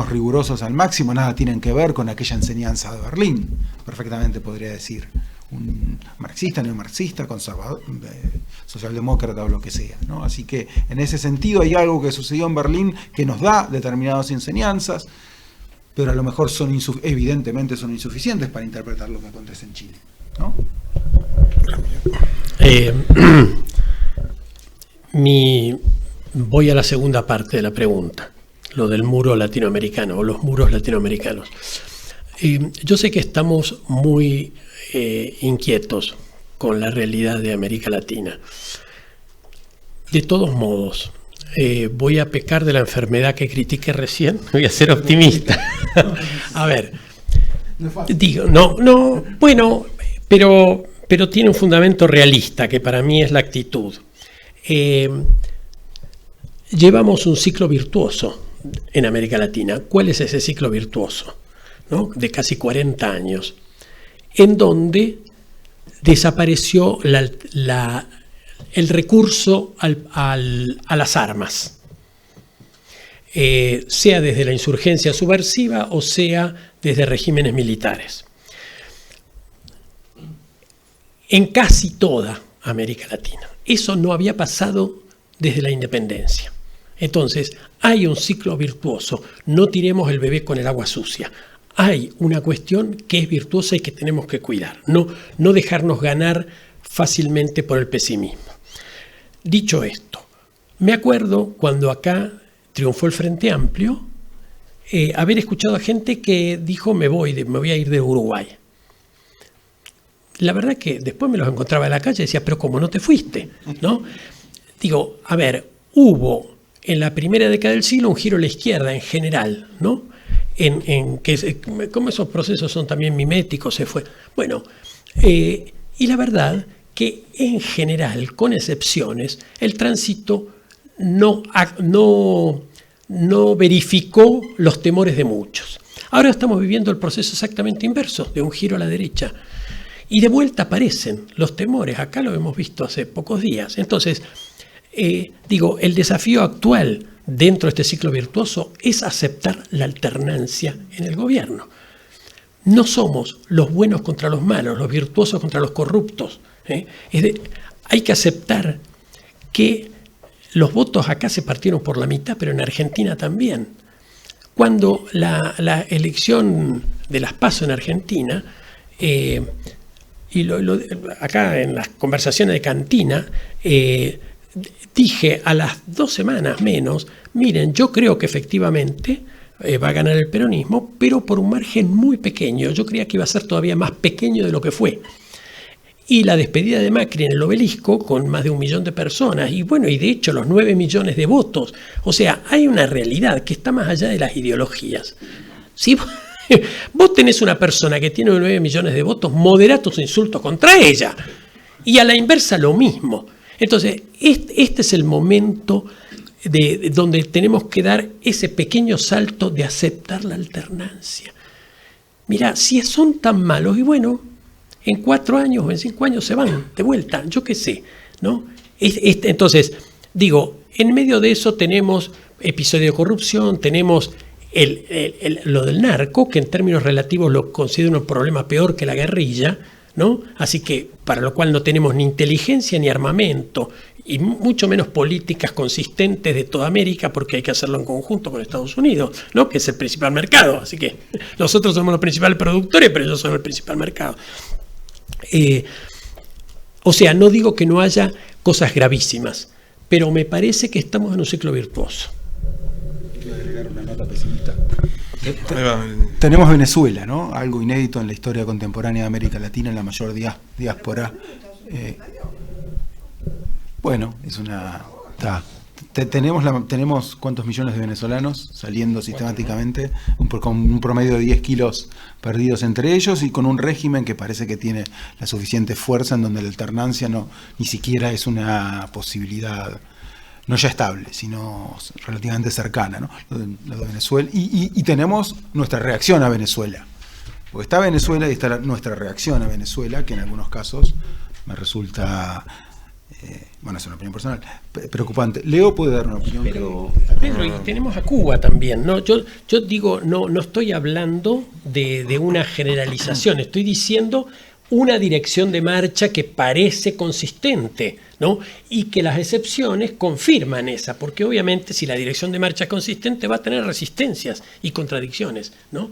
rigurosos al máximo, nada tienen que ver con aquella enseñanza de Berlín, perfectamente podría decir un marxista, neomarxista, conservador, socialdemócrata o lo que sea, ¿no? Así que en ese sentido hay algo que sucedió en Berlín que nos da determinadas enseñanzas, pero a lo mejor evidentemente son insuficientes para interpretar lo que acontece en Chile, ¿no? Voy a la segunda parte de la pregunta, lo del muro latinoamericano o los muros latinoamericanos. Yo sé que estamos muy inquietos con la realidad de América Latina. De todos modos, voy a pecar de la enfermedad que critiqué recién, voy a ser optimista. A ver, digo, bueno, pero tiene un fundamento realista que para mí es la actitud. Llevamos un ciclo virtuoso en América Latina. ¿Cuál es ese ciclo virtuoso? ¿No? De casi 40 años, en donde desapareció el recurso a las armas, sea desde la insurgencia subversiva o sea desde regímenes militares. En casi toda América Latina. Eso no había pasado desde la independencia. Entonces, hay un ciclo virtuoso. No tiremos el bebé con el agua sucia. Hay una cuestión que es virtuosa y que tenemos que cuidar. No dejarnos ganar fácilmente por el pesimismo. Dicho esto, me acuerdo cuando acá triunfó el Frente Amplio, haber escuchado a gente que dijo me voy a ir de Uruguay. La verdad que después me los encontraba en la calle y decía, pero ¿cómo no te fuiste? ¿No? Digo, a ver, hubo en la primera década del siglo un giro a la izquierda en general, ¿no? Como esos procesos son también miméticos, se fue. Bueno, y la verdad que en general, con excepciones, el tránsito no verificó los temores de muchos. Ahora estamos viviendo el proceso exactamente inverso, de un giro a la derecha. Y de vuelta aparecen los temores, acá lo hemos visto hace pocos días. Entonces, el desafío actual dentro de este ciclo virtuoso es aceptar la alternancia en el gobierno. No somos los buenos contra los malos, los virtuosos contra los corruptos. Hay que aceptar que los votos acá se partieron por la mitad, pero en Argentina también. Cuando la elección de las PASO en Argentina, acá en las conversaciones de cantina, dije a las 2 semanas menos, miren, yo creo que efectivamente va a ganar el peronismo, pero por un margen muy pequeño. Yo creía que iba a ser todavía más pequeño de lo que fue. Y la despedida de Macri en el Obelisco, con más de 1 millón de personas, y bueno, y de hecho los 9 millones de votos. O sea, hay una realidad que está más allá de las ideologías. Si vos tenés una persona que tiene 9 millones de votos, modera tus insultos contra ella. Y a la inversa lo mismo. Entonces, este es el momento donde tenemos que dar ese pequeño salto de aceptar la alternancia. Mirá, si son tan malos, y bueno, en 4 años o en 5 años se van de vuelta, yo qué sé, ¿no? Entonces, Digo, en medio de eso tenemos episodio de corrupción, tenemos lo del narco, que en términos relativos lo considero un problema peor que la guerrilla, ¿no? Así que para lo cual no tenemos ni inteligencia ni armamento y mucho menos políticas consistentes de toda América, porque hay que hacerlo en conjunto con Estados Unidos, ¿no? Que es el principal mercado. Así que nosotros somos los principales productores, pero ellos son el principal mercado. O sea, no digo que no haya cosas gravísimas, pero me parece que estamos en un ciclo virtuoso. Quiero agregar una nota pesimista. Tenemos Venezuela, ¿no? Algo inédito en la historia contemporánea de América Latina, la mayor diáspora. Bueno, es una... Tenemos ¿cuántos millones de venezolanos saliendo sistemáticamente? Con un promedio de 10 kilos perdidos entre ellos y con un régimen que parece que tiene la suficiente fuerza en donde la alternancia ni siquiera es una posibilidad, no ya estable, sino relativamente cercana, ¿no? Lo de Venezuela. Y tenemos nuestra reacción a Venezuela. Porque está Venezuela y está nuestra reacción a Venezuela, que en algunos casos me resulta... bueno, es una opinión personal, preocupante. Leo puede dar una opinión. Pedro, y tenemos a Cuba también, ¿no? Yo digo, no estoy hablando de una generalización, estoy diciendo una dirección de marcha que parece consistente, ¿no? Y que las excepciones confirman esa, porque obviamente si la dirección de marcha es consistente va a tener resistencias y contradicciones, ¿no?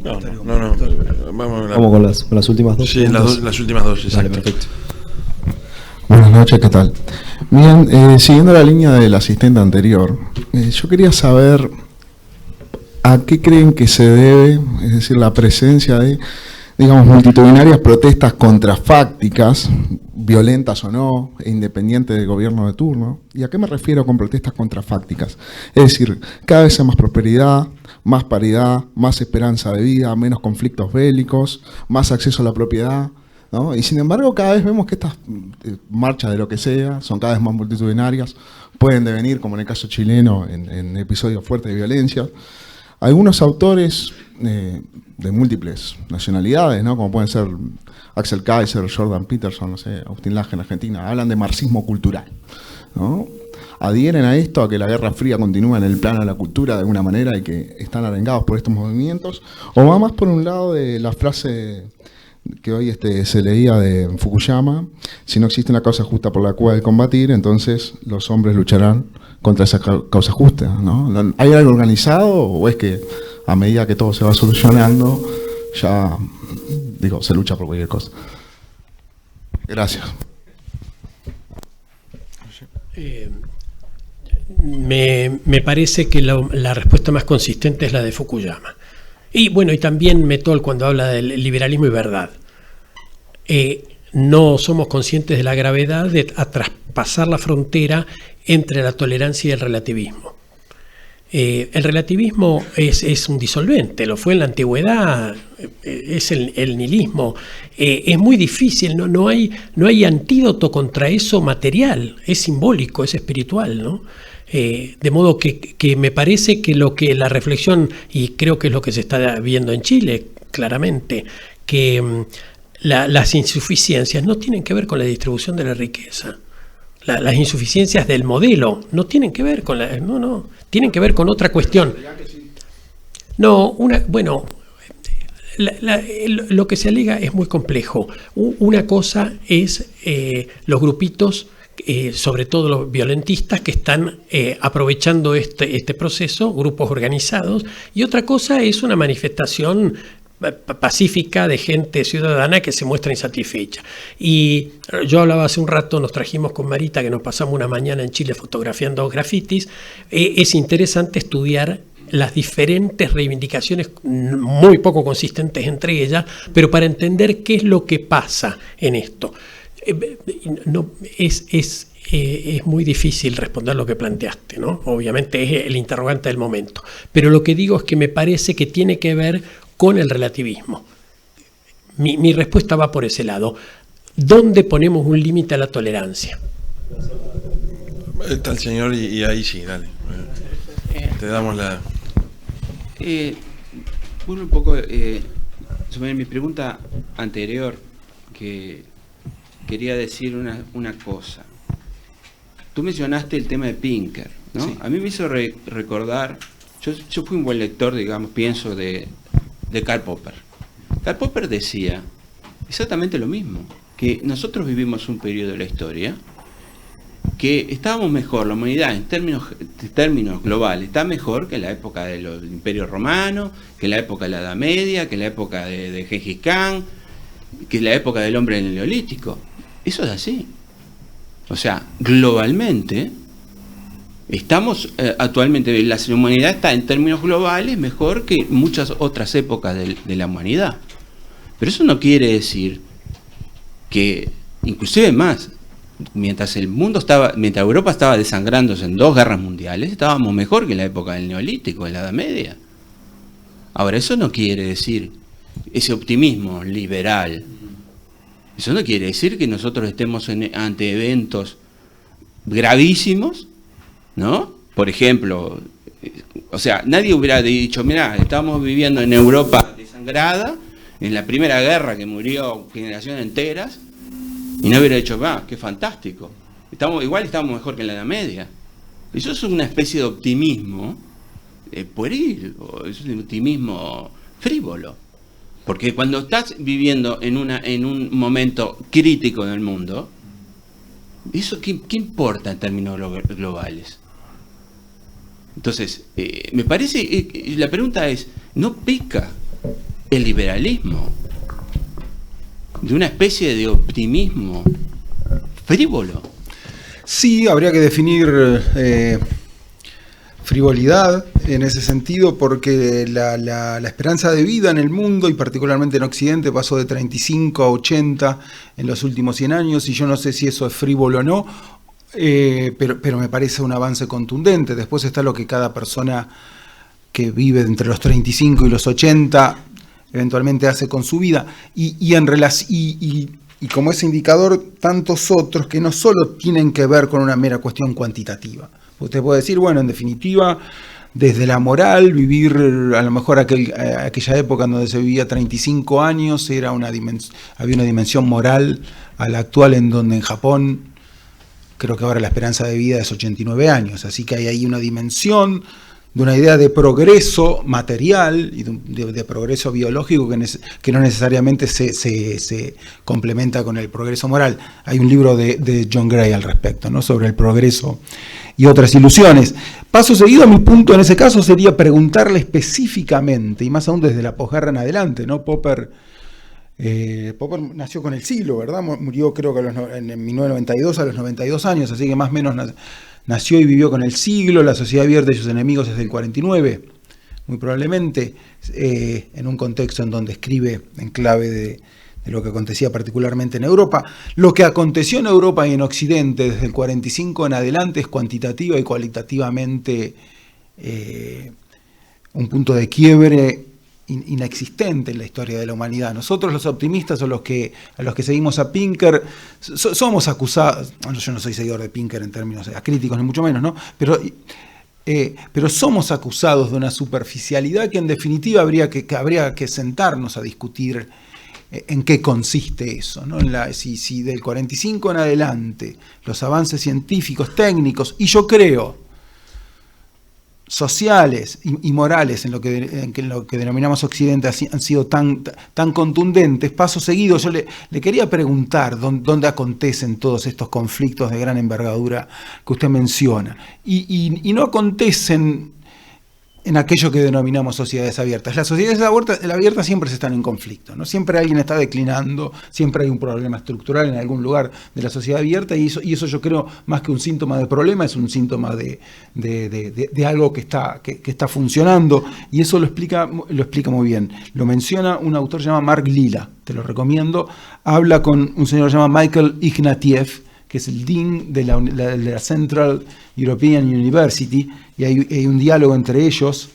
No. Vamos con las últimas dos. Sí, las últimas dos, exacto. Vale, perfecto. Buenas noches, ¿qué tal? Bien, siguiendo la línea del asistente anterior, yo quería saber a qué creen que se debe, es decir, la presencia de, digamos, multitudinarias protestas contrafácticas, violentas o no, e independientes del gobierno de turno. ¿Y a qué me refiero con protestas contrafácticas? Es decir, cada vez hay más prosperidad, más paridad, más esperanza de vida, menos conflictos bélicos, más acceso a la propiedad, ¿no? Y sin embargo cada vez vemos que estas marchas de lo que sea son cada vez más multitudinarias, pueden devenir, como en el caso chileno, en episodios fuertes de violencia. Algunos autores de múltiples nacionalidades, ¿no? Como pueden ser Axel Kaiser, Jordan Peterson, no sé, Agustín Laje en Argentina, hablan de marxismo cultural, ¿no? Adhieren a esto, a que la Guerra Fría continúa en el plano de la cultura de alguna manera y que están arengados por estos movimientos, o va más por un lado de la frase que hoy se leía de Fukuyama: si no existe una causa justa por la cual combatir, entonces los hombres lucharán contra esa causa justa, ¿no? ¿Hay algo organizado o es que a medida que todo se va solucionando ya, se lucha por cualquier cosa? Gracias. Me parece que la respuesta más consistente es la de Fukuyama. Y bueno, y también Metol cuando habla del liberalismo y verdad. No somos conscientes de la gravedad de traspasar la frontera entre la tolerancia y el relativismo. El relativismo es un disolvente, lo fue en la antigüedad, es el nihilismo. Es muy difícil, no hay antídoto contra eso material, es simbólico, es espiritual, ¿no? De modo que me parece que la reflexión, y creo que es lo que se está viendo en Chile claramente, que las insuficiencias no tienen que ver con la distribución de la riqueza. Las insuficiencias del modelo no tienen que ver con tienen que ver con otra cuestión. Lo que se alega es muy complejo. Una cosa es los grupitos, sobre todo los violentistas, que están aprovechando este proceso, grupos organizados, y otra cosa es una manifestación pacífica de gente ciudadana que se muestra insatisfecha. Y yo hablaba hace un rato, nos trajimos con Marita, que nos pasamos una mañana en Chile fotografiando grafitis. Es interesante estudiar las diferentes reivindicaciones muy poco consistentes entre ellas, pero para entender qué es lo que pasa en esto. Es muy difícil responder lo que planteaste, ¿no? Obviamente es el interrogante del momento. Pero lo que digo es que me parece que tiene que ver con el relativismo. Mi respuesta va por ese lado. ¿Dónde ponemos un límite a la tolerancia? Está el señor y ahí sí, dale. Te damos la... Bueno, un poco sobre mi pregunta anterior, que quería decir una cosa. tú mencionaste el tema de Pinker, ¿no? Sí. A mí me hizo recordar, yo fui un buen lector, digamos, pienso, de Karl Popper. Karl Popper decía exactamente lo mismo, que nosotros vivimos un periodo de la historia que estábamos mejor, la humanidad en términos globales está mejor que la época del Imperio Romano, que la época de la Edad Media, que la época de Gengis Khan, que la época del hombre en el Neolítico. Eso es así. O sea, globalmente estamos actualmente, la humanidad está en términos globales mejor que muchas otras épocas de la humanidad. Pero eso no quiere decir que, inclusive más, mientras Europa estaba desangrándose en 2 guerras mundiales, estábamos mejor que en la época del Neolítico, en la Edad Media. Ahora, eso no quiere decir, ese optimismo liberal, eso no quiere decir que nosotros estemos ante eventos gravísimos, ¿no? Por ejemplo, o sea, nadie hubiera dicho, mirá, estamos viviendo en Europa desangrada, en la primera guerra que murió generaciones enteras, y no hubiera dicho, qué fantástico, igual estamos mejor que en la Edad Media. Eso es una especie de optimismo pueril, o es un optimismo frívolo. Porque cuando estás viviendo en un momento crítico en el mundo, ¿eso qué importa en términos globales? Entonces, me parece, la pregunta es, ¿no peca el liberalismo de una especie de optimismo frívolo? Sí, habría que definir frivolidad en ese sentido, porque la esperanza de vida en el mundo, y particularmente en Occidente, pasó de 35 a 80 en los últimos 100 años, y yo no sé si eso es frívolo o no, pero me parece un avance contundente. Después está lo que cada persona que vive entre los 35 y los 80 eventualmente hace con su vida, y como ese indicador, tantos otros que no solo tienen que ver con una mera cuestión cuantitativa. Usted puede decir, bueno, en definitiva, desde la moral, vivir a lo mejor aquella época en donde se vivía 35 años, había una dimensión moral a la actual, en donde en Japón creo que ahora la esperanza de vida es 89 años, así que hay ahí una dimensión de una idea de progreso material y de progreso biológico que no necesariamente se complementa con el progreso moral. Hay un libro de John Gray al respecto, ¿no? Sobre el progreso y otras ilusiones. Paso seguido, mi punto en ese caso sería preguntarle específicamente, y más aún desde la posguerra en adelante, ¿no? Popper nació con el siglo, ¿verdad? Murió creo que en 1992 a los 92 años, así que más o menos nació y vivió con el siglo, la sociedad abierta y sus enemigos desde el 49, muy probablemente, en un contexto en donde escribe en clave de lo que acontecía particularmente en Europa. Lo que aconteció en Europa y en Occidente desde el 45 en adelante es cuantitativa y cualitativamente un punto de quiebre inexistente en la historia de la humanidad. Nosotros los optimistas, o a los que seguimos a Pinker, somos acusados, bueno, yo no soy seguidor de Pinker en términos acríticos, ni mucho menos, ¿no? Pero somos acusados de una superficialidad que en definitiva habría que sentarnos a discutir en qué consiste eso, ¿no? Si del 45 en adelante los avances científicos, técnicos, y yo creo sociales y morales en lo que denominamos Occidente han sido tan contundentes, paso seguido yo le quería preguntar dónde acontecen todos estos conflictos de gran envergadura que usted menciona, y no acontecen en aquello que denominamos sociedades abiertas. Las sociedades abiertas siempre están en conflicto, ¿no? Siempre alguien está declinando, siempre hay un problema estructural en algún lugar de la sociedad abierta, y eso yo creo, más que un síntoma de problema, es un síntoma de algo que está funcionando, y eso lo explica muy bien. Lo menciona un autor llamado Mark Lilla, te lo recomiendo. Habla con un señor llamado Michael Ignatieff, que es el dean de la Central European University, y hay un diálogo entre ellos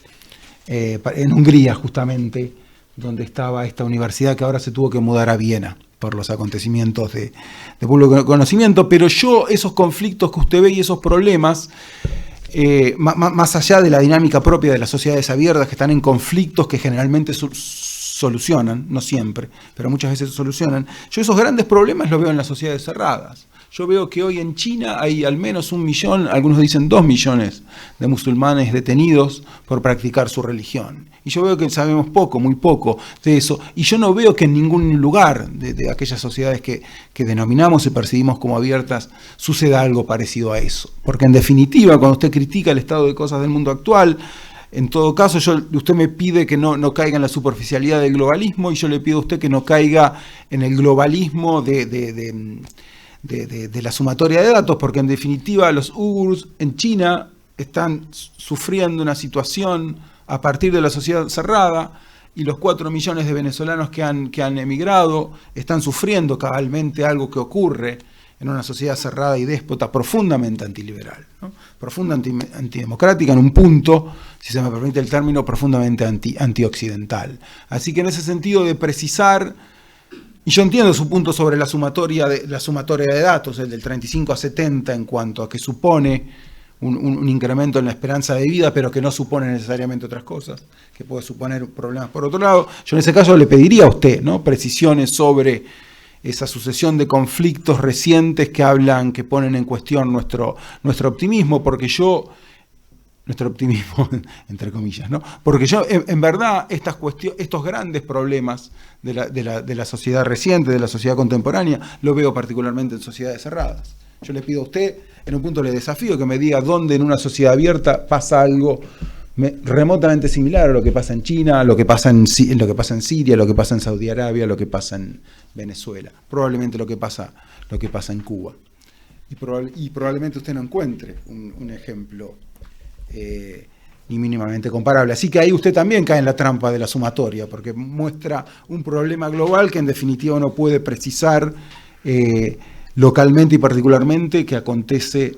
en Hungría, justamente, donde estaba esta universidad que ahora se tuvo que mudar a Viena por los acontecimientos de público conocimiento. Pero esos conflictos que usted ve y esos problemas, más allá de la dinámica propia de las sociedades abiertas, que están en conflictos que generalmente solucionan, no siempre, pero muchas veces solucionan, yo esos grandes problemas los veo en las sociedades cerradas. Yo veo que hoy en China hay al menos 1 millón, algunos dicen 2 millones de musulmanes detenidos por practicar su religión. Y yo veo que sabemos poco, muy poco de eso. Y yo no veo que en ningún lugar de aquellas sociedades que denominamos y percibimos como abiertas suceda algo parecido a eso. Porque en definitiva, cuando usted critica el estado de cosas del mundo actual, en todo caso, usted me pide que no caiga en la superficialidad del globalismo, y yo le pido a usted que no caiga en el globalismo de la sumatoria de datos, porque en definitiva los uigures en China están sufriendo una situación a partir de la sociedad cerrada, y los 4 millones de venezolanos que han emigrado están sufriendo cabalmente algo que ocurre en una sociedad cerrada y déspota, profundamente antiliberal, ¿no? Profundamente antidemocrática, en un punto, si se me permite el término, profundamente antioccidental. Así que en ese sentido de precisar, y yo entiendo su punto sobre la sumatoria de datos, el del 35 a 70, en cuanto a que supone un incremento en la esperanza de vida, pero que no supone necesariamente otras cosas, que puede suponer problemas por otro lado. Yo en ese caso le pediría a usted, ¿no?, precisiones sobre esa sucesión de conflictos recientes que ponen en cuestión nuestro optimismo, nuestro optimismo, entre comillas, ¿no? Porque yo, en verdad, estos grandes problemas de la sociedad reciente, de la sociedad contemporánea, lo veo particularmente en sociedades cerradas. Yo le pido a usted, en un punto le desafío que me diga dónde en una sociedad abierta pasa algo remotamente similar a lo que pasa en China, lo que pasa en Siria, lo que pasa en Saudi Arabia, lo que pasa en Venezuela, probablemente lo que pasa en Cuba. Y probablemente usted no encuentre un ejemplo ni mínimamente comparable. Así que ahí usted también cae en la trampa de la sumatoria, porque muestra un problema global que en definitiva uno puede precisar localmente y particularmente que acontece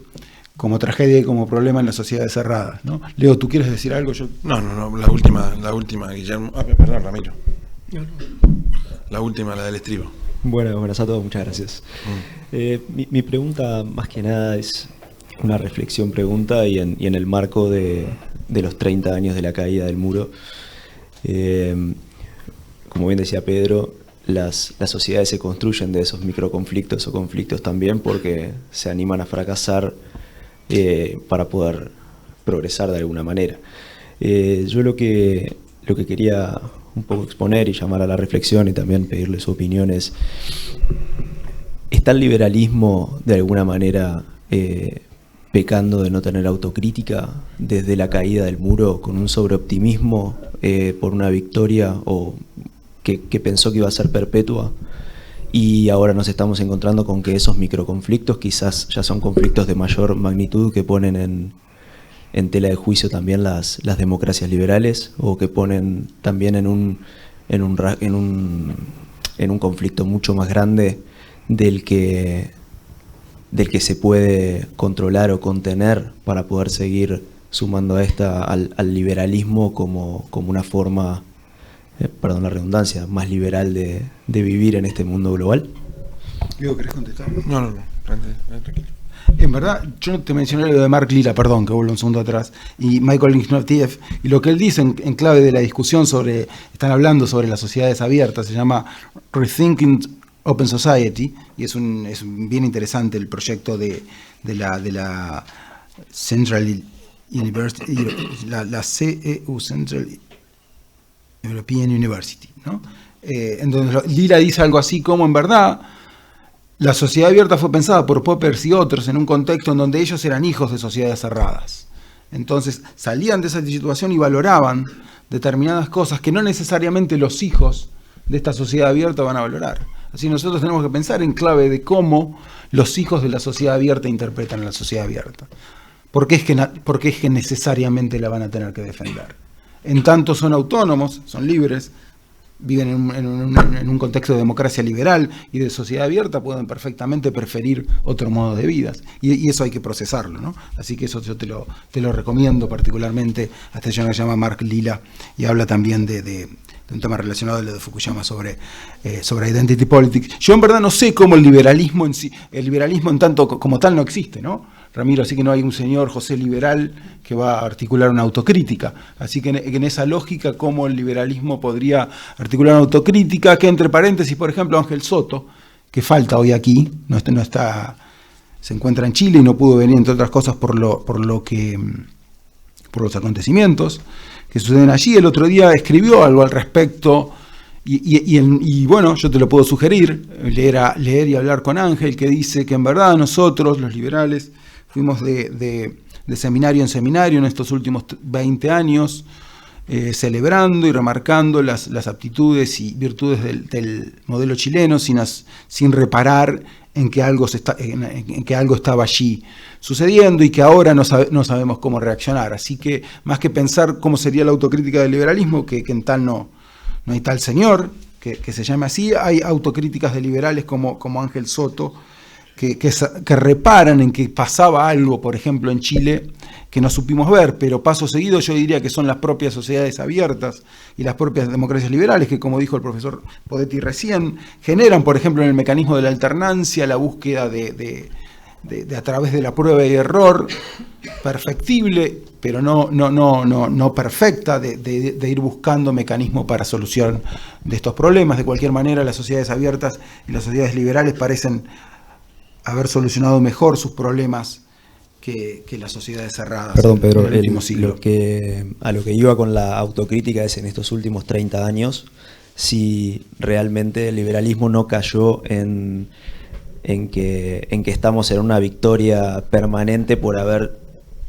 como tragedia y como problema en las sociedades cerradas, ¿no? Leo, ¿tú quieres decir algo? No, la última, Guillermo. Perdón, Ramiro. La última, la del estribo. Buenas a todos, muchas gracias. Mi pregunta más que nada es una reflexión pregunta y en el marco de los 30 años de la caída del muro. Como bien decía Pedro, las sociedades se construyen de esos microconflictos o conflictos también porque se animan a fracasar para poder progresar de alguna manera. Yo lo que quería un poco exponer y llamar a la reflexión y también pedirle su opinión es: ¿está el liberalismo de alguna manera pecando de no tener autocrítica desde la caída del muro, con un sobreoptimismo por una victoria o que pensó que iba a ser perpetua? Y ahora nos estamos encontrando con que esos microconflictos quizás ya son conflictos de mayor magnitud que ponen en tela de juicio también las democracias liberales, o que ponen también en un conflicto mucho más grande del que se puede controlar o contener para poder seguir sumando a al liberalismo como una forma, perdón la redundancia, más liberal de vivir en este mundo global. Diego, ¿querés contestar? No, tranquilo. En verdad, yo no te mencioné lo de Mark Lilla, perdón, que vuelvo un segundo atrás, y Michael Ignatieff, y lo que él dice en clave de la discusión están hablando sobre las sociedades abiertas, se llama Rethinking Open Society, y es bien interesante el proyecto de la Central University, la CEU, Central European University, ¿no? En donde Lilla dice algo así como: en verdad, la sociedad abierta fue pensada por Poppers y otros en un contexto en donde ellos eran hijos de sociedades cerradas. Entonces salían de esa situación y valoraban determinadas cosas que no necesariamente los hijos de esta sociedad abierta van a valorar. Así nosotros tenemos que pensar en clave de cómo los hijos de la sociedad abierta interpretan a la sociedad abierta. ¿Por qué es que necesariamente la van a tener que defender? En tanto son autónomos, son libres, viven en un contexto de democracia liberal y de sociedad abierta, pueden perfectamente preferir otro modo de vida. Y eso hay que procesarlo, ¿no? Así que eso yo te lo recomiendo particularmente a este señor que se llama Mark Lilla, y habla también de un tema relacionado a lo de Fukuyama sobre identity politics. Yo en verdad no sé cómo el liberalismo en tanto como tal no existe, ¿no? Ramiro, así que no hay un señor José liberal que va a articular una autocrítica. Así que en esa lógica, cómo el liberalismo podría articular una autocrítica, que entre paréntesis, por ejemplo, Ángel Soto, que falta hoy aquí, no está se encuentra en Chile y no pudo venir, entre otras cosas, por los acontecimientos que suceden allí. El otro día escribió algo al respecto y bueno, yo te lo puedo sugerir, leer y hablar con Ángel, que dice que en verdad nosotros, los liberales, fuimos de seminario en seminario en estos últimos 20 años, celebrando y remarcando las aptitudes y virtudes del modelo chileno sin reparar en que algo estaba allí sucediendo y que ahora no sabemos cómo reaccionar. Así que más que pensar cómo sería la autocrítica del liberalismo, que en tal no hay tal señor que se llame así, hay autocríticas de liberales como Ángel Soto, que reparan en que pasaba algo, por ejemplo, en Chile, que no supimos ver, pero paso seguido yo diría que son las propias sociedades abiertas y las propias democracias liberales que, como dijo el profesor Podetti recién, generan, por ejemplo, en el mecanismo de la alternancia, la búsqueda de a través de la prueba y error, perfectible, pero no perfecta, de ir buscando mecanismos para solución de estos problemas. De cualquier manera, las sociedades abiertas y las sociedades liberales parecen haber solucionado mejor sus problemas que las sociedades cerradas. Perdón, Pedro, en el último siglo. A lo que iba con la autocrítica es en estos últimos 30 años, si realmente el liberalismo no cayó en que estamos en una victoria permanente por haber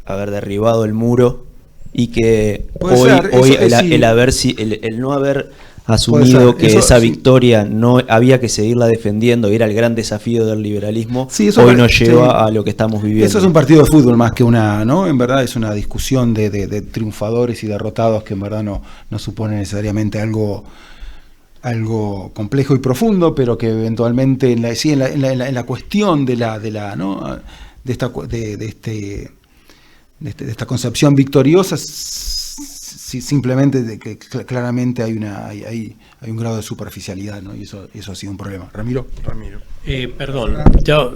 derribado el muro, y que hoy el no haber asumido que esa victoria no había que seguirla defendiendo, era el gran desafío del liberalismo, hoy nos lleva a lo que estamos viviendo. Eso es un partido de fútbol más que ¿no? En verdad es una discusión de triunfadores y derrotados que en verdad no supone necesariamente algo complejo y profundo, pero que eventualmente en la cuestión de esta concepción victoriosa, simplemente que claramente hay un grado de superficialidad, ¿no? Y eso ha sido un problema. Ramiro. Perdón, yo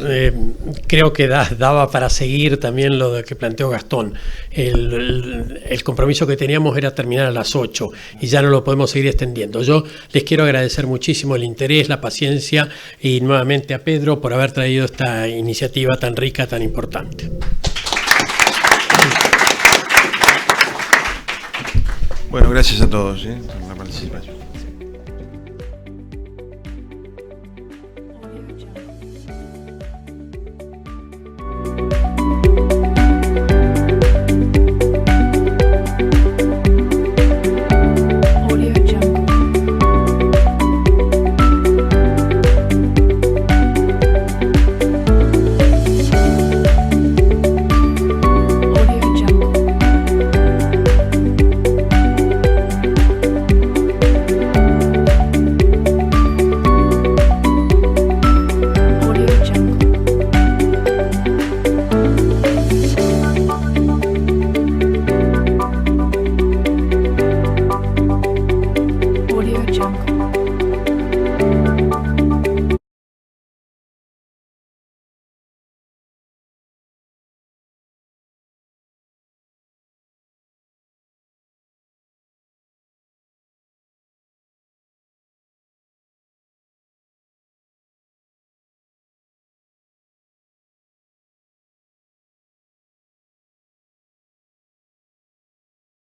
creo que daba para seguir también lo que planteó Gastón. El compromiso que teníamos era terminar a las 8 y ya no lo podemos seguir extendiendo. Yo les quiero agradecer muchísimo el interés, la paciencia y nuevamente a Pedro por haber traído esta iniciativa tan rica, tan importante. Bueno, gracias a todos por la participación.